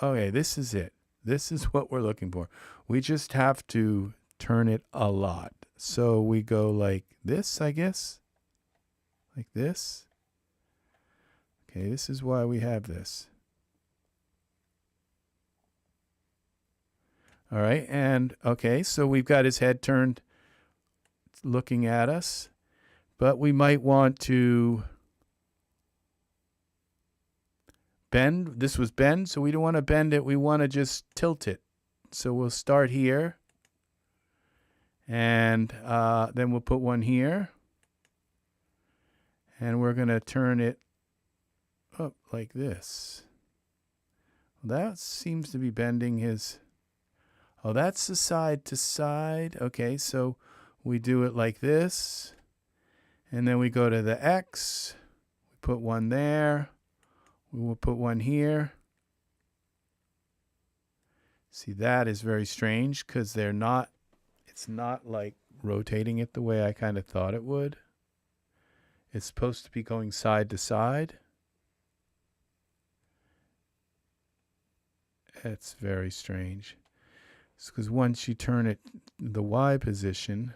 Speaker 1: Okay, this is it. This is what we're looking for. We just have to turn it a lot. So we go like this, I guess. Like this. Okay, this is why we have this. All right, and okay, so we've got his head turned looking at us, but we might want to bend. This was bend, so we don't want to bend it. We want to just tilt it. So we'll start here, and then we'll put one here, and we're going to turn it up like this. That seems to be bending his... Oh, that's the side to side. Okay, so we do it like this. And then we go to the X. We put one there. We will put one here. See, that is very strange because it's not like rotating it the way I kind of thought it would. It's supposed to be going side to side. It's very strange. Because once you turn it the Y position,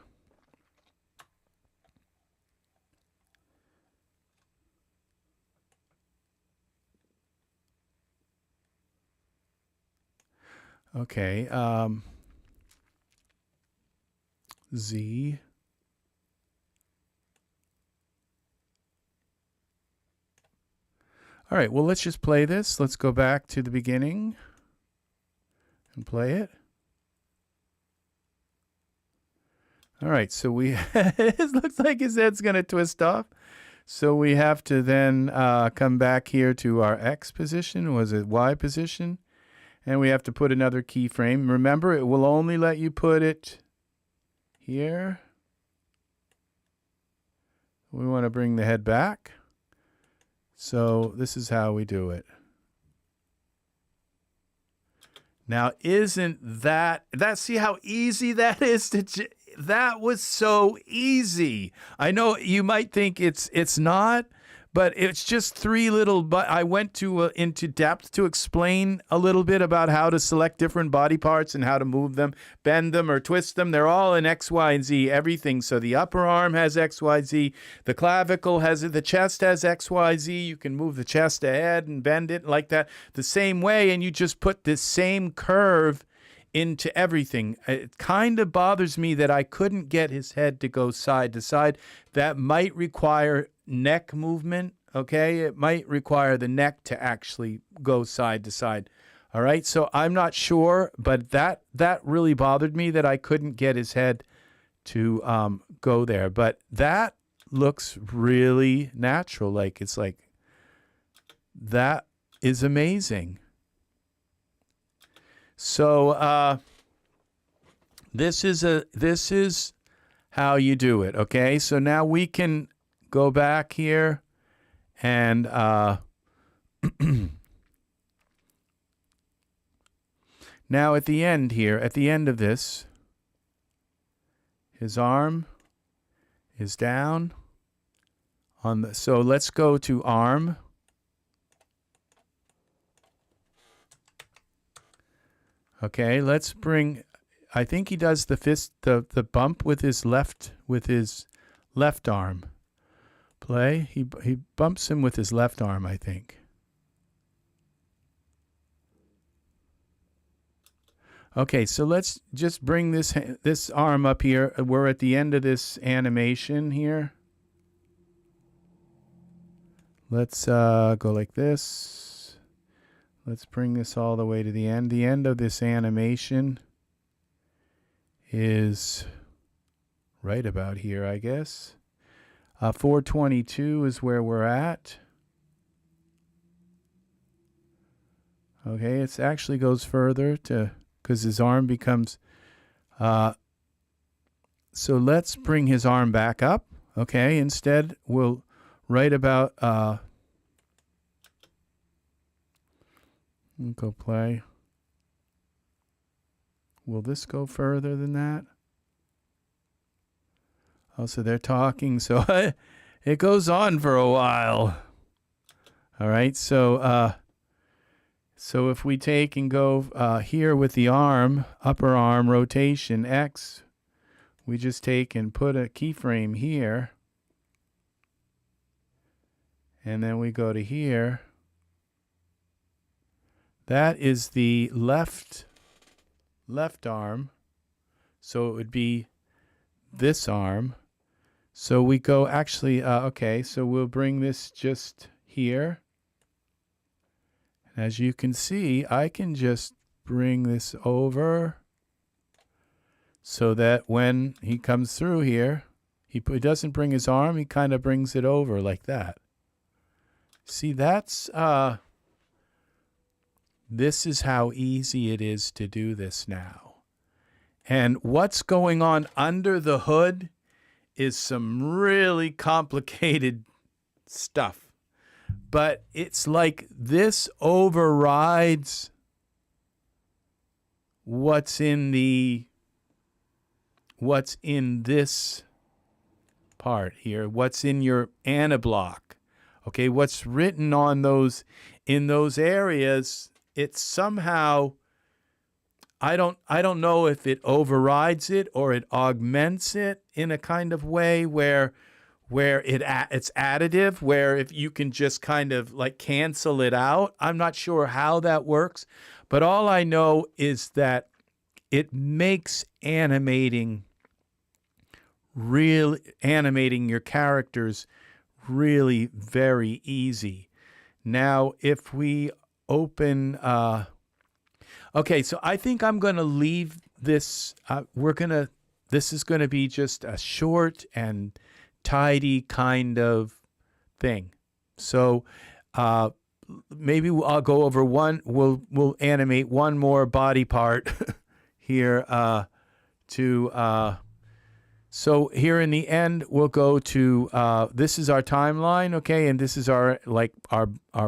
Speaker 1: okay, Z, all right, well, let's just play this. Let's go back to the beginning and play it. All right, so it looks like his head's going to twist off. So we have to then come back here to our X position. Was it Y position? And we have to put another keyframe. Remember, it will only let you put it here. We want to bring the head back. So this is how we do it. Now, isn't that see how easy that is to... That was so easy. I know you might think it's not, but it's just three little. But I went into depth to explain a little bit about how to select different body parts and how to move them, bend them, or twist them. They're all in X, Y, and Z. Everything. So the upper arm has X, Y, Z. The clavicle has it. The chest has X, Y, Z. You can move the chest ahead and bend it like that the same way, and you just put this same curve into everything. It kind of bothers me that I couldn't get his head to go side to side. That might require neck movement, okay? It might require the neck to actually go side to side. All right, so I'm not sure, but that really bothered me that I couldn't get his head to go there. But that looks really natural. Like, it's like, that is amazing. So this is how you do it, okay? So now we can go back here and now at the end here, at the end of this, his arm is down on the, so let's go to arm. Okay, let's bring, I think he does the fist, the bump with his left arm. Play. He bumps him with his left arm, I think. Okay, so let's just bring this arm up here. We're at the end of this animation here. Let's go like this. Let's bring this all the way to the end. The end of this animation is right about here, I guess. 422 is where we're at. Okay, it actually goes further to, because his arm becomes, so let's bring his arm back up. Okay, instead we'll write about, go play. Will this go further than that? Oh, so they're talking, so it goes on for a while. All right, so so if we take and go here with the arm, upper arm rotation X, we just take and put a keyframe here, and then we go to here. That is the left arm, so it would be this arm. So we go actually, okay, so we'll bring this just here. As you can see, I can just bring this over so that when he comes through here, he doesn't bring his arm, he kind of brings it over like that. See, that's, this is how easy it is to do this now. And what's going on under the hood is some really complicated stuff. But it's like this overrides what's in this part here, what's in your anablock. Okay, what's written on those, in those areas, it's somehow, I don't know if it overrides it or it augments it in a kind of way where it's additive, where if you can just kind of like cancel it out. I'm not sure how that works, but all I know is that it makes animating your characters really very easy. Now, if we open, okay, so I think I'm going to leave this, this is going to be just a short and tidy kind of thing. So maybe I'll go over one, we'll animate one more body part here so here in the end, we'll go to, this is our timeline, okay, and this is our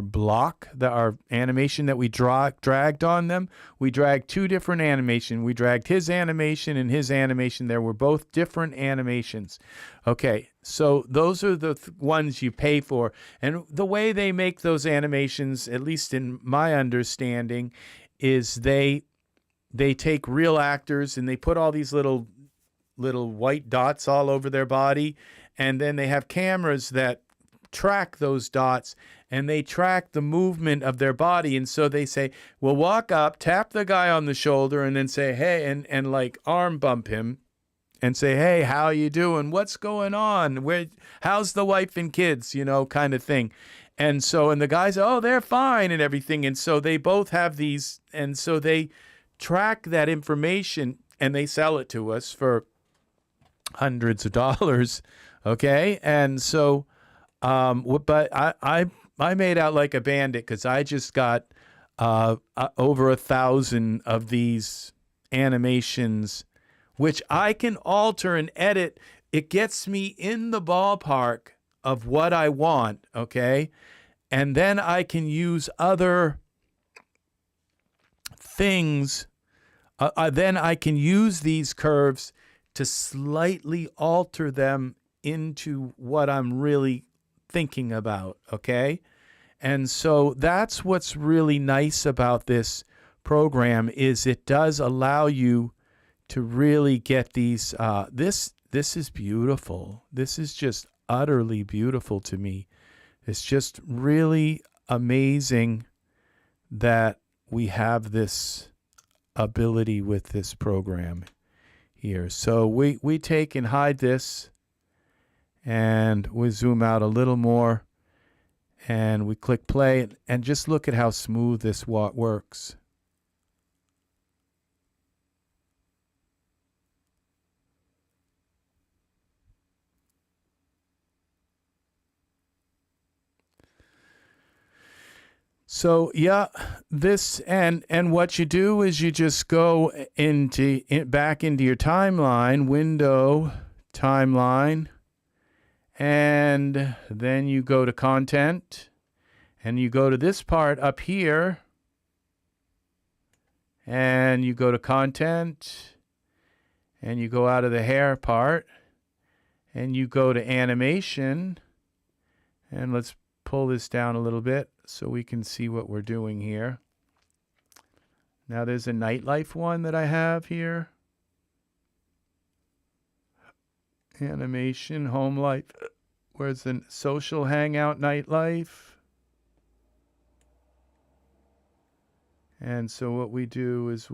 Speaker 1: block, our animation that we dragged on them. We dragged two different animations. We dragged his animation and his animation. There were both different animations. Okay, so those are the ones you pay for. And the way they make those animations, at least in my understanding, is they take real actors and they put all these little white dots all over their body, and then they have cameras that track those dots and they track the movement of their body. And so they say, well, walk up, tap the guy on the shoulder, and then say, hey, and like arm bump him and say, hey, how you doing? What's going on? How's the wife and kids? You know, kind of thing. And so, and the guys, oh, they're fine and everything. And so they both have these, and so they track that information and they sell it to us for hundreds of dollars, okay? And so, but I made out like a bandit because I just got over 1,000 of these animations, which I can alter and edit. It gets me in the ballpark of what I want, okay? And then I can use other things. Then I can use these curves to slightly alter them into what I'm really thinking about, okay? And so that's what's really nice about this program is it does allow you to really get these. This is beautiful. This is just utterly beautiful to me. It's just really amazing that we have this ability with this program here. So we take and hide this, and we zoom out a little more, and we click play, and just look at how smooth this works. So yeah, this and what you do is you just go back into your timeline, window, timeline, and then you go to content, and you go to this part up here, and you go to content, and you go out of the hair part, and you go to animation, and let's pull this down a little bit so we can see what we're doing here. Now there's a Nightlife one that I have here. Animation, home life. Where's the social hangout Nightlife? And so what we do is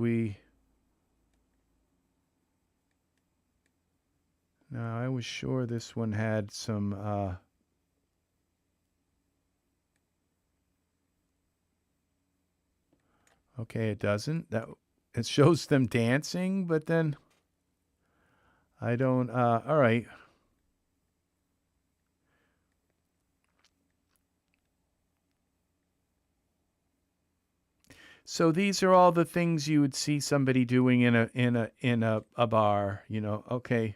Speaker 1: now I was sure this one had some okay, it doesn't. It shows them dancing, but then I don't. All right. So these are all the things you would see somebody doing in a bar, you know. Okay.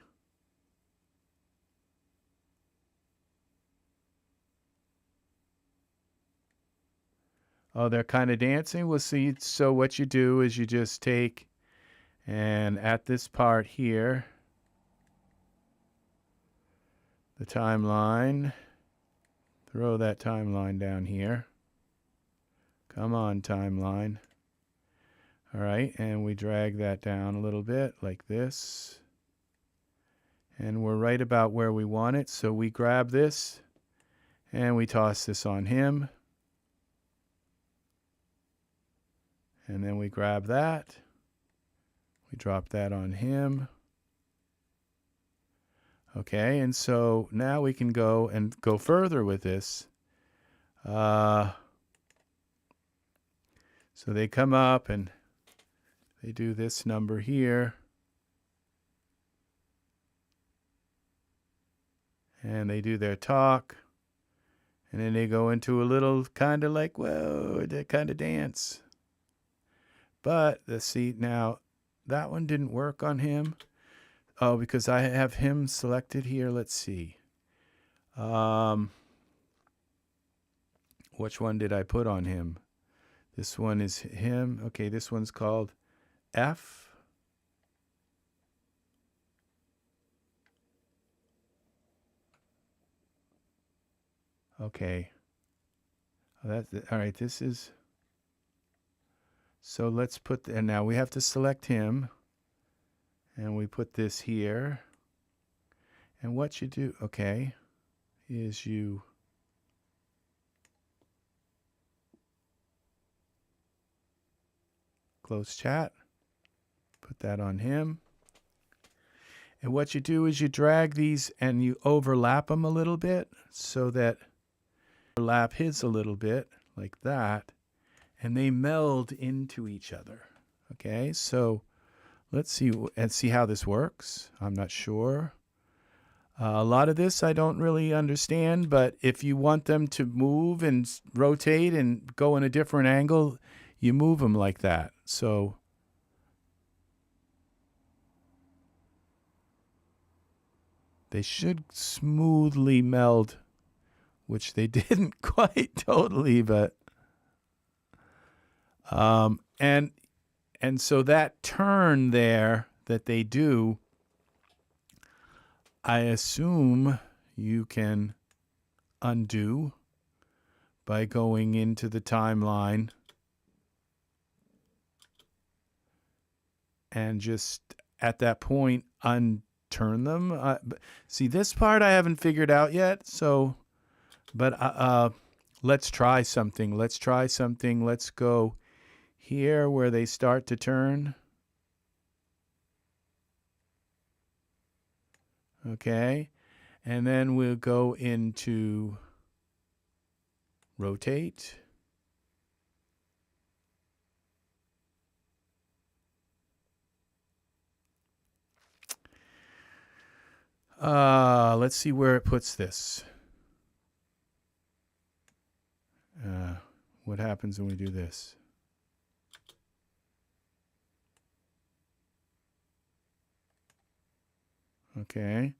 Speaker 1: Oh, they're kind of dancing. We'll see. So what you do is you just take, and at this part here, the timeline, throw that timeline down here. Come on, timeline. All right, and we drag that down a little bit like this. And we're right about where we want it. So we grab this, and we toss this on him. And then we grab that. We drop that on him. Okay, and so now we can go further with this. So they come up and they do this number here. And they do their talk. And then they go into a little kind of like, whoa, they kind of dance. But let's see, now that one didn't work on him. Oh, because I have him selected here. Let's see. Which one did I put on him? This one is him. Okay, this one's called F. Okay. Oh, that's it. All right, this is... So let's put, and now we have to select him, and we put this here. And what you do, okay, is you close chat, put that on him. And what you do is you drag these and you overlap them a little bit so that overlap his a little bit like that. And they meld into each other. Okay, so let's see and see how this works. I'm not sure. A lot of this I don't really understand, but if you want them to move and rotate and go in a different angle, you move them like that. So they should smoothly meld, which they didn't quite totally, but and so that turn there that they do, I assume you can undo by going into the timeline and just at that point unturn them. See, this part I haven't figured out yet. So, but let's try something. Let's try something. Let's go here where they start to turn. Okay. And then we'll go into rotate. Let's see where it puts this. What happens when we do this? Okay,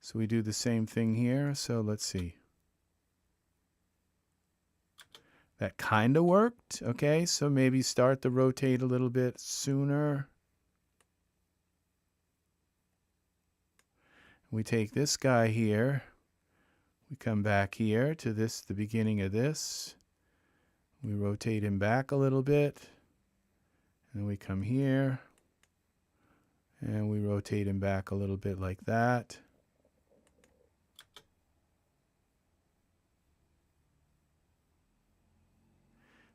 Speaker 1: so we do the same thing here. So let's see. That kind of worked. Okay, so maybe start the rotate a little bit sooner. We take this guy here. We come back here to this, the beginning of this. We rotate him back a little bit. And we come here. And we rotate him back a little bit like that.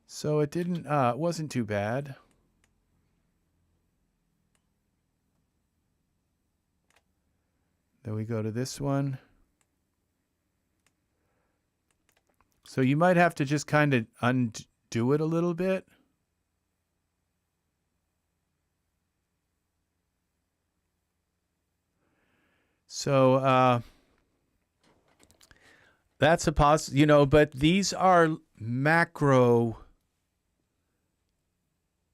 Speaker 1: So it didn't, it wasn't too bad. Then we go to this one. So you might have to just kind of undo it a little bit. So that's a but these are macro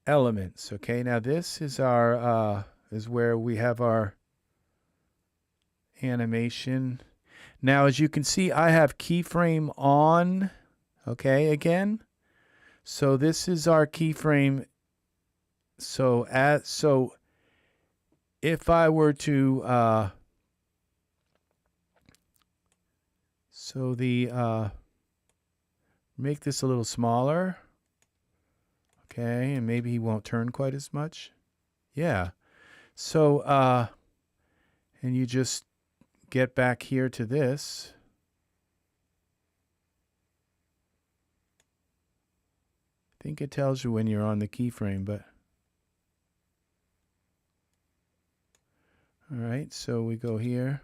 Speaker 1: elements. Okay, now this is our is where we have our animation. Now, as you can see, I have keyframe on. Okay, again. So this is our keyframe. So if I were to make this a little smaller. Okay, and maybe he won't turn quite as much. Yeah. So and you just get back here to this. I think it tells you when you're on the keyframe, but all right, so we go here.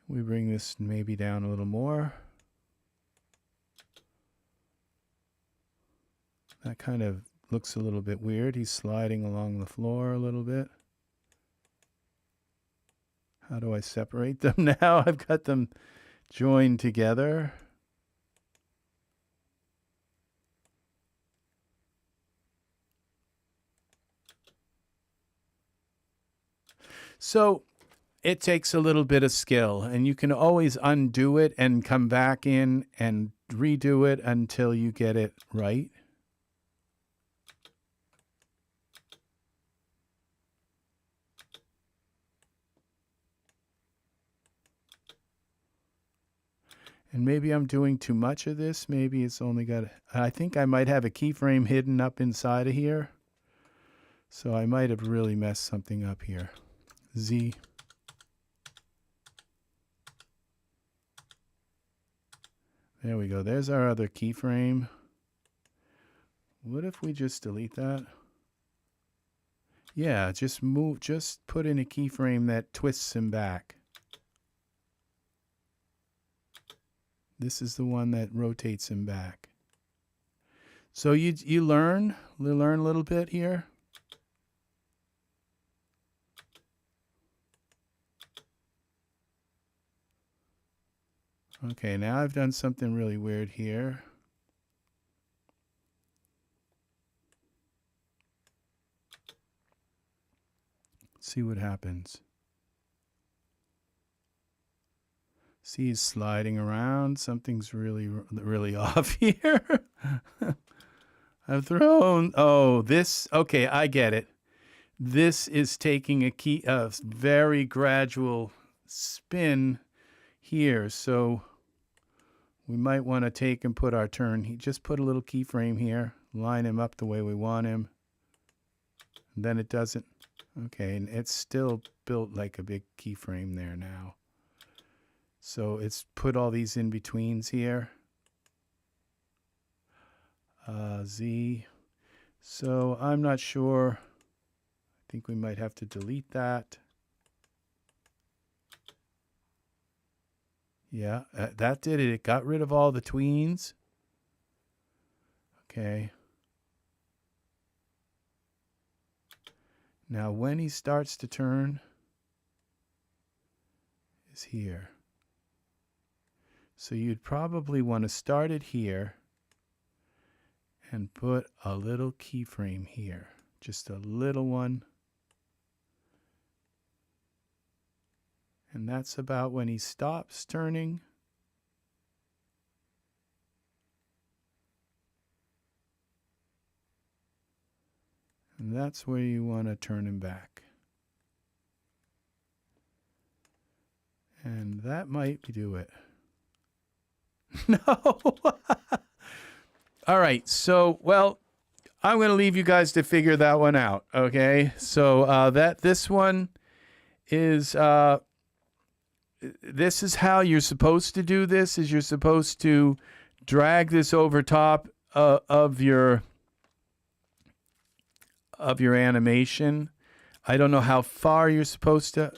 Speaker 1: We bring this maybe down a little more. That kind of looks a little bit weird. He's sliding along the floor a little bit. How do I separate them now? I've got them joined together. So it takes a little bit of skill, and you can always undo it and come back in and redo it until you get it right. And maybe I'm doing too much of this. Maybe it's only got, I think I might have a keyframe hidden up inside of here. So I might have really messed something up here. Z. There we go. There's our other keyframe. What if we just delete that? Yeah, just put in a keyframe that twists him back. This is the one that rotates him back. So you learn a little bit here. Okay, now I've done something really weird here. Let's see what happens. See, he's sliding around. Something's really off here. I've thrown. Oh, this. Okay, I get it. This is taking a very gradual spin here. So we might want to take and put our turn. Just put a little keyframe here. Line him up the way we want him. And then it doesn't. Okay, and it's still built like a big keyframe there now. So it's put all these in betweens here. Z. So I'm not sure. I think we might have to delete that. Yeah, that did it. It got rid of all the tweens. Okay. Now when he starts to turn is here. So you'd probably want to start it here and put a little keyframe here. Just a little one. And that's about when he stops turning. And that's where you want to turn him back. And that might do it. No. All right. So, well, I'm going to leave you guys to figure that one out. Okay. So this one is, this is how you're supposed to do this, is you're supposed to drag this over top of your animation. I don't know how far you're supposed to.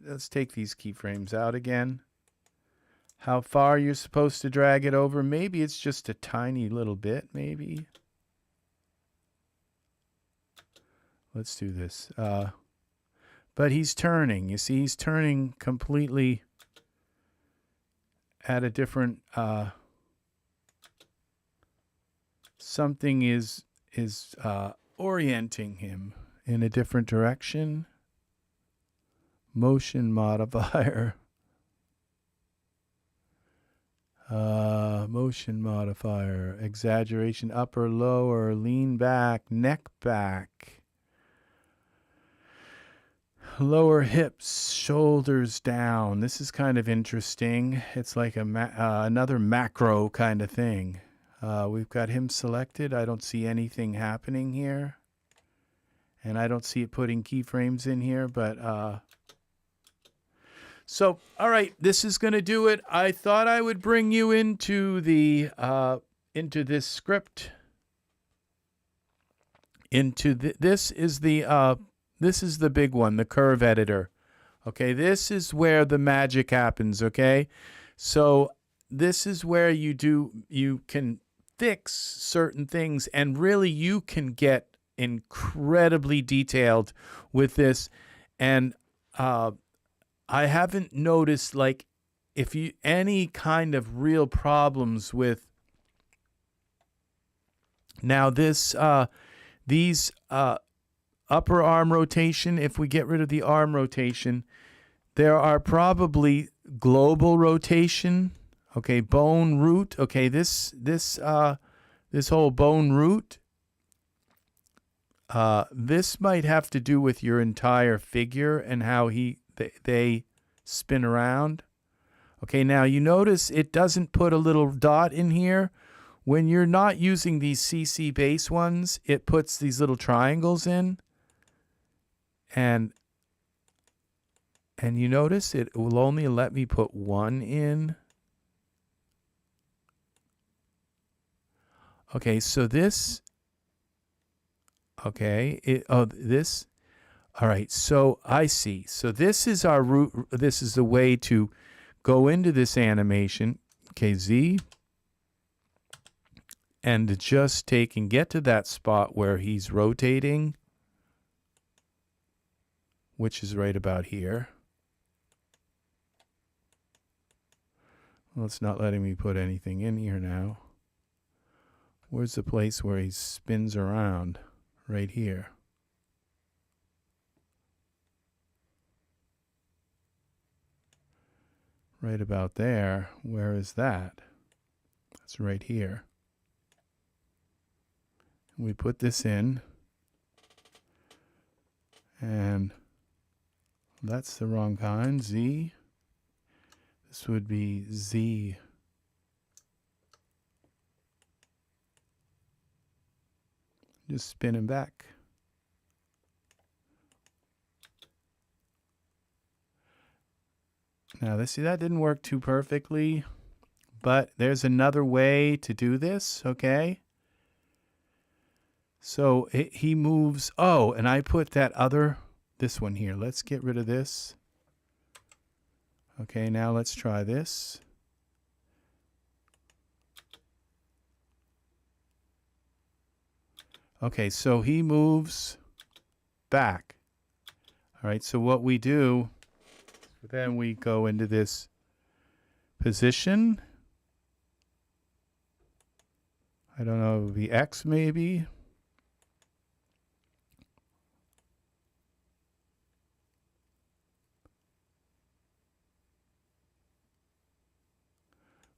Speaker 1: Let's take these keyframes out again. How far you're supposed to drag it over. Maybe it's just a tiny little bit, maybe. Let's do this. But he's turning. You see, he's turning completely at a different. Something is orienting him in a different direction. Motion modifier. Motion modifier. Exaggeration. Upper, lower. Lean back. Neck back. Lower hips, shoulders down. This is kind of interesting. It's like another macro kind of thing. We've got him selected. I don't see anything happening here. And I don't see it putting keyframes in here, but so, all right, this is going to do it. I thought I would bring you into the into this script. This is the big one, the curve editor. Okay, this is where the magic happens, okay? So this is where you can fix certain things, and really you can get incredibly detailed with this. And I haven't noticed, like, if you any kind of real problems with now this these upper arm rotation. If we get rid of the arm rotation, there are probably global rotation. Okay, bone root. Okay, this whole bone root. This might have to do with your entire figure and how they spin around. Okay, now you notice it doesn't put a little dot in here. When you're not using these CC base ones, it puts these little triangles in. And you notice it will only let me put one in. Okay, so this, okay, this, all right, so I see. So this is our root, this is the way to go into this animation. Okay, Z. And to just take and get to that spot where he's rotating, which is right about here. Well, it's not letting me put anything in here now. Where's the place where he spins around? Right here. Right about there. Where is that? That's right here. we put this in, and that's the wrong kind, Z. This would be Z. Just spin him back. Now, see, that didn't work too perfectly, but there's another way to do this, okay? So he moves, oh, and I put this one here. Let's get rid of this. Okay, now let's try this. Okay, so he moves back. All right, so what we do, then we go into this position. I don't know, it would be X maybe.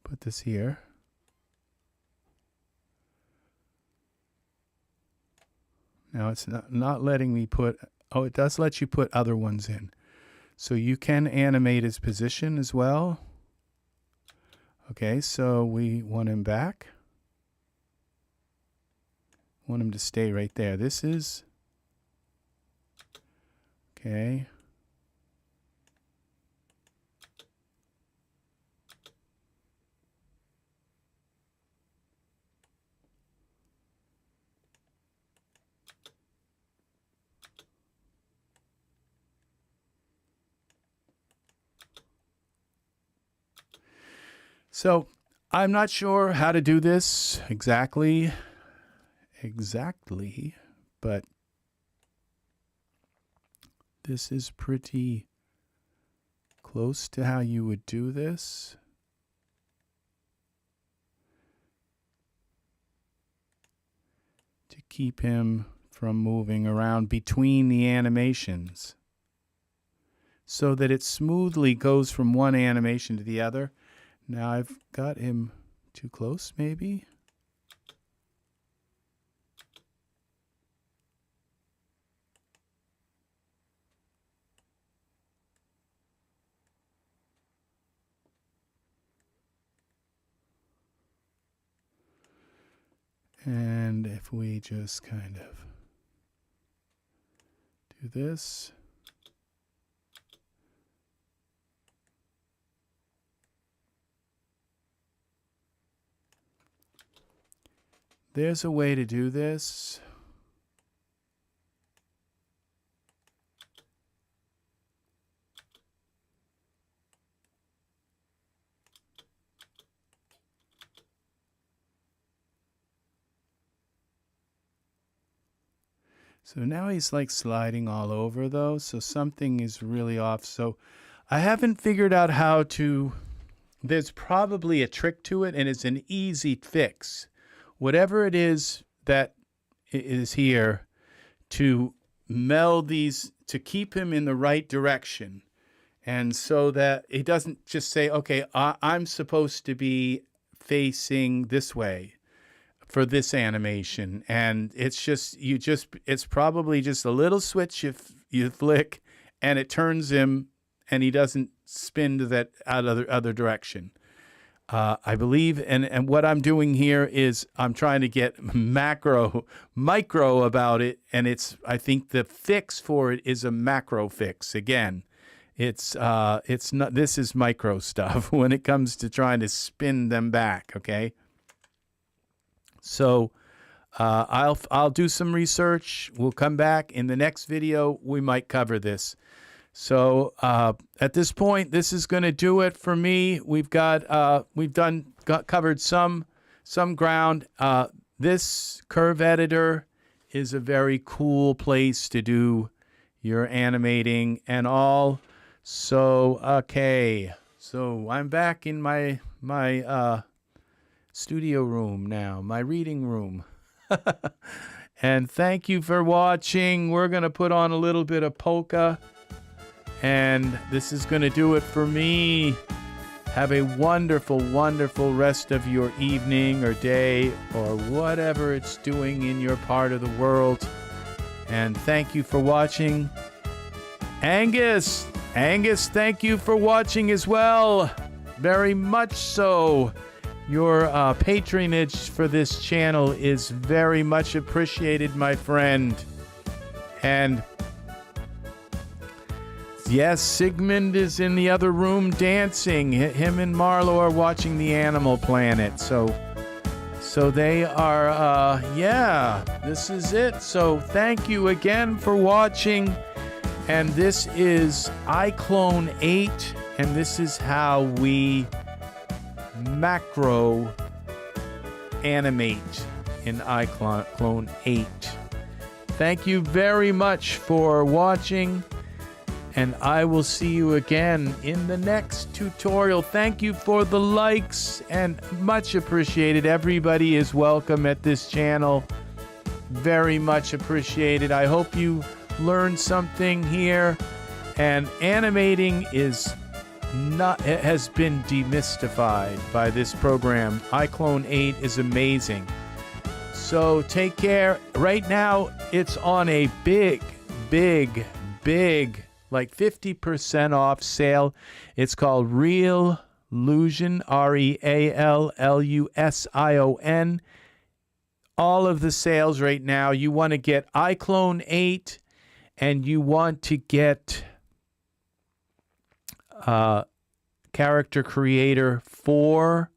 Speaker 1: Put this here. Now it's not letting me put, oh, it does let you put other ones in. So you can animate his position as well. Okay, so we want him back. Want him to stay right there. This is, okay. So I'm not sure how to do this exactly, but this is pretty close to how you would do this. To keep him from moving around between the animations, so that it smoothly goes from one animation to the other. Now I've got him too close, maybe. And if we just kind of do this. There's a way to do this. So now he's like sliding all over though, so something is really off. So I haven't figured out how to, there's probably a trick to it, and it's an easy fix. Whatever it is that is here, to meld these, to keep him in the right direction. And so that it doesn't just say, okay, I'm supposed to be facing this way for this animation. And it's just, it's probably just a little switch you flick, and it turns him, and he doesn't spin to that other direction. I believe, and what I'm doing here is I'm trying to get micro about it, and I think the fix for it is a macro fix. Again, it's not, this is micro stuff when it comes to trying to spin them back, okay? So I'll do some research. We'll come back in the next video. We might cover this. So at this point, this is going to do it for me. We've covered some ground. This curve editor is a very cool place to do your animating and all. So okay, so I'm back in my studio room now, my reading room. And thank you for watching. We're going to put on a little bit of polka. And this is going to do it for me. Have a wonderful, wonderful rest of your evening or day or whatever it's doing in your part of the world. And thank you for watching. Angus, thank you for watching as well. Very much so. Your patronage for this channel is very much appreciated, my friend. And yes, Sigmund is in the other room dancing. Him and Marlo are watching the Animal Planet. So they are, yeah, this is it. So thank you again for watching. And this is iClone 8, and this is how we macro animate in iClone 8. Thank you very much for watching, and I will see you again in the next tutorial. Thank you for the likes, and much appreciated. Everybody is welcome at this channel. Very much appreciated. I hope you learned something here, and animating has been demystified by this program. iClone 8 is amazing. So take care. Right now, it's on a big, like 50% off sale. It's called Reallusion, Reallusion. All of the sales right now, you want to get iClone 8, and you want to get Character Creator 4,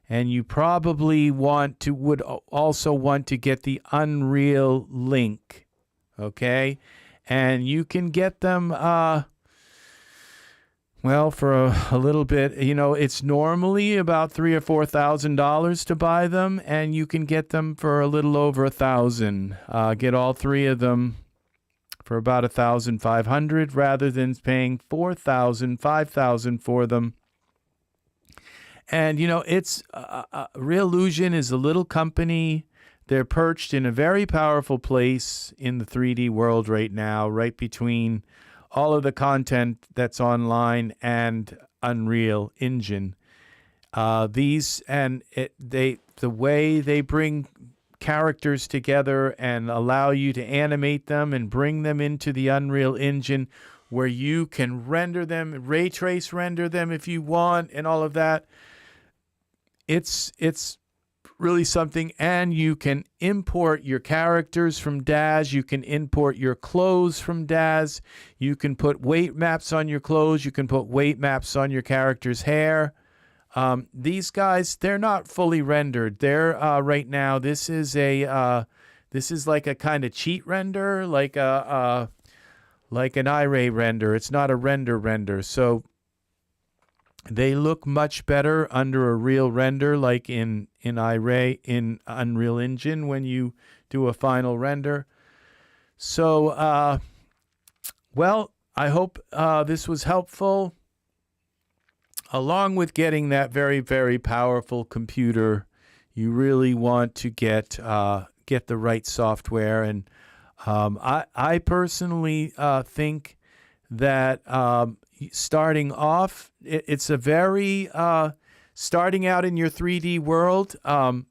Speaker 1: and you probably would also want to get the Unreal link, okay? And you can get them, well, for a little bit. You know, it's normally about $3,000 or $4,000 to buy them, and you can get them for a little over $1,000. Get all three of them for about $1,500 rather than paying $4,000, $5,000 for them. And you know, it's Reallusion is a little company. They're perched in a very powerful place in the 3D world right now, right between all of the content that's online and Unreal Engine. The way they bring characters together and allow you to animate them and bring them into the Unreal Engine, where you can render them, ray trace render them if you want, and all of that. It's really something. And you can import your characters from Daz. You can import your clothes from Daz. You can put weight maps on your clothes. You can put weight maps on your character's hair. These guys, they're not fully rendered. They're right now. This is like a kind of cheat render, like an iRay render. It's not a render. So they look much better under a real render, like in iRay, in Unreal Engine, when you do a final render. So, well, I hope this was helpful. Along with getting that very, very powerful computer, you really want to get the right software. And I personally think that starting off, it's a very starting out in your 3D world. I'm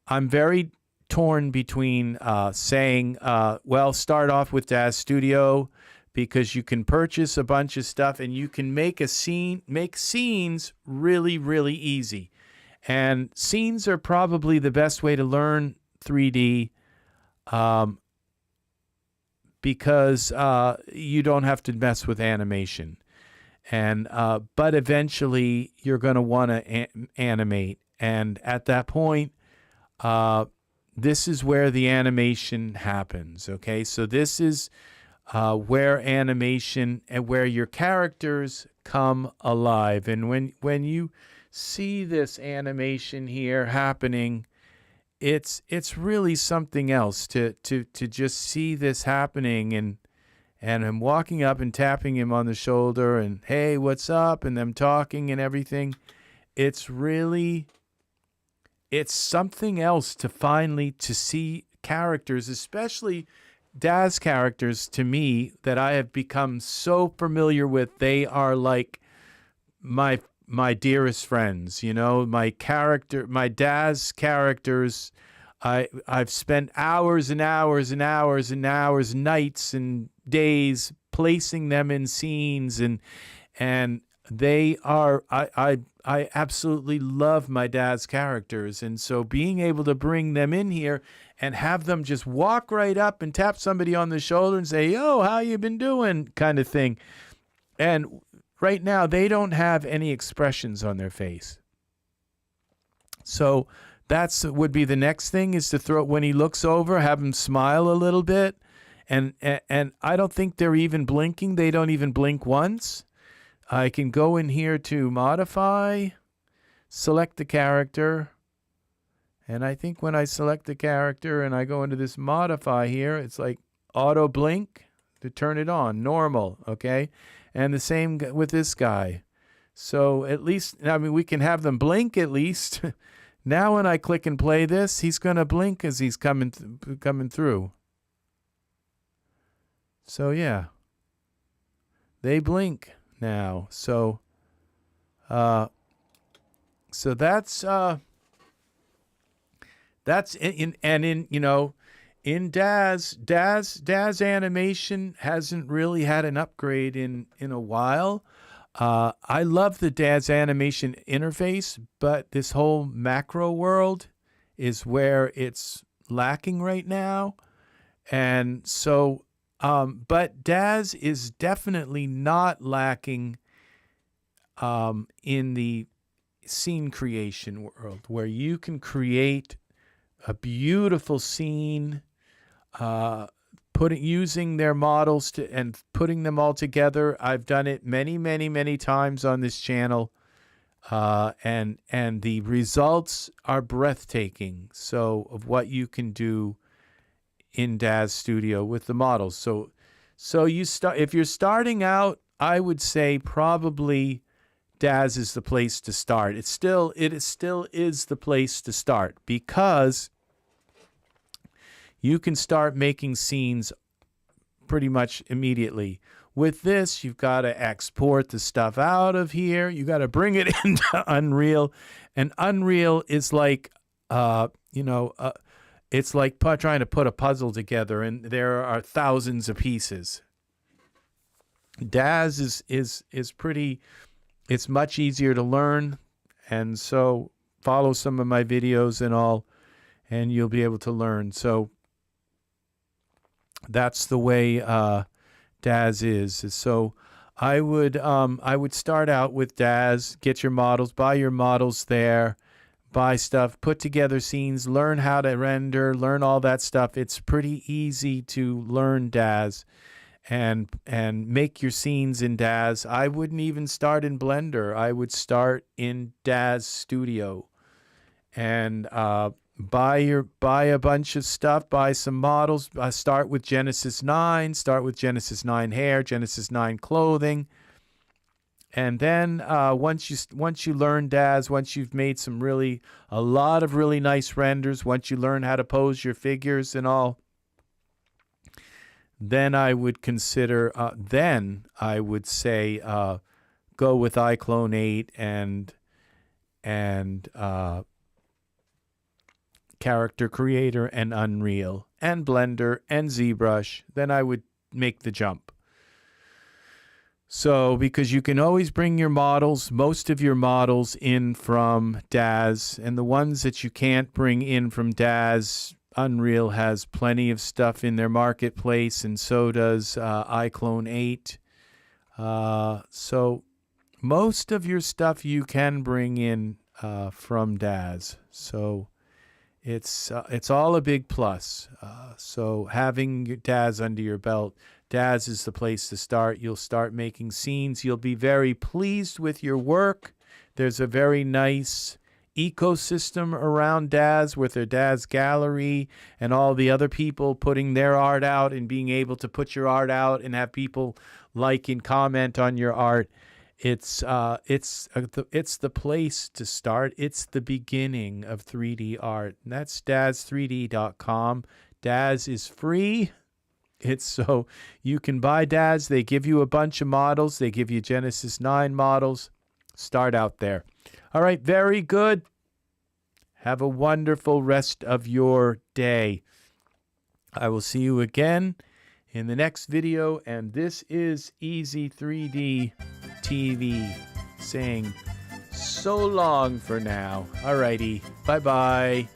Speaker 1: very torn between saying, well, start off with Daz Studio, because you can purchase a bunch of stuff and you can make scenes really, really easy. And scenes are probably the best way to learn 3D, because you don't have to mess with animation. And but eventually you're going to want to animate. And at that point, this is where the animation happens. Okay, so this is where animation and where your characters come alive. And when you see this animation here happening, it's really something else to just see this happening, and him walking up and tapping him on the shoulder and, hey, what's up, and them talking and everything. It's something else to finally to see characters, especially Daz characters, to me, that I have become so familiar with. They are like my my dearest friends. You know, my Daz characters. I've spent hours and hours and hours and hours, nights and days placing them in scenes, and they are I absolutely love my Daz characters, and so being able to bring them in here and have them just walk right up and tap somebody on the shoulder and say, "Yo, how you been doing?" kind of thing. And right now they don't have any expressions on their face. So would be the next thing, is to throw, when he looks over, have him smile a little bit. And I don't think they're even blinking. They don't even blink once. I can go in here to modify, select the character. And I think when I select the character and I go into this modify here, it's like auto blink to turn it on, normal, okay? And the same with this guy. So at least, I mean, we can have them blink at least. Now when I click and play this, he's going to blink as he's coming through. So yeah, they blink now. So that's in you know, in Daz animation hasn't really had an upgrade in a while. I love the Daz animation interface, but this whole macro world is where it's lacking right now. And so, but Daz is definitely not lacking in the scene creation world, where you can create a beautiful scene, using their models and putting them all together. I've done it many, many, many times on this channel, and the results are breathtaking. So of what you can do in Daz Studio with the models. So if you're starting out, I would say probably Daz is the place to start. It still is the place to start, because you can start making scenes pretty much immediately. With this, you've got to export the stuff out of here. You got to bring it into Unreal, and Unreal is like, it's like trying to put a puzzle together, and there are thousands of pieces. Daz is pretty. It's much easier to learn, and so follow some of my videos and all, and you'll be able to learn. So that's the way Daz is. So I would start out with Daz, get your models, buy your models there, buy stuff, put together scenes, learn how to render, learn all that stuff. It's pretty easy to learn Daz and make your scenes in Daz. I wouldn't even start in Blender. I would start in Daz Studio and buy a bunch of stuff, buy some models. Start with Genesis 9, start with Genesis 9 hair, Genesis 9 clothing. And then once you learn Daz, once you've made a lot of really nice renders, once you learn how to pose your figures and all, then I would consider, I would say go with iClone 8 and Character Creator and Unreal and Blender and ZBrush. Then I would make the jump. So, because you can always bring your models, most of your models, in from Daz, and the ones that you can't bring in from Daz, Unreal has plenty of stuff in their marketplace, and so does iClone 8. So most of your stuff you can bring in from Daz. So it's all a big plus. So having your Daz under your belt, Daz is the place to start. You'll start making scenes. You'll be very pleased with your work. There's a very nice ecosystem around Daz with their Daz gallery and all the other people putting their art out and being able to put your art out and have people like and comment on your art. It's the place to start. It's the beginning of 3D art. And that's Daz3D.com. Daz is free. So you can buy Daz. They give you a bunch of models. They give you Genesis 9 models. Start out there. All right, very good. Have a wonderful rest of your day. I will see you again in the next video, and this is EZ3DTV saying so long for now. Alrighty, bye-bye.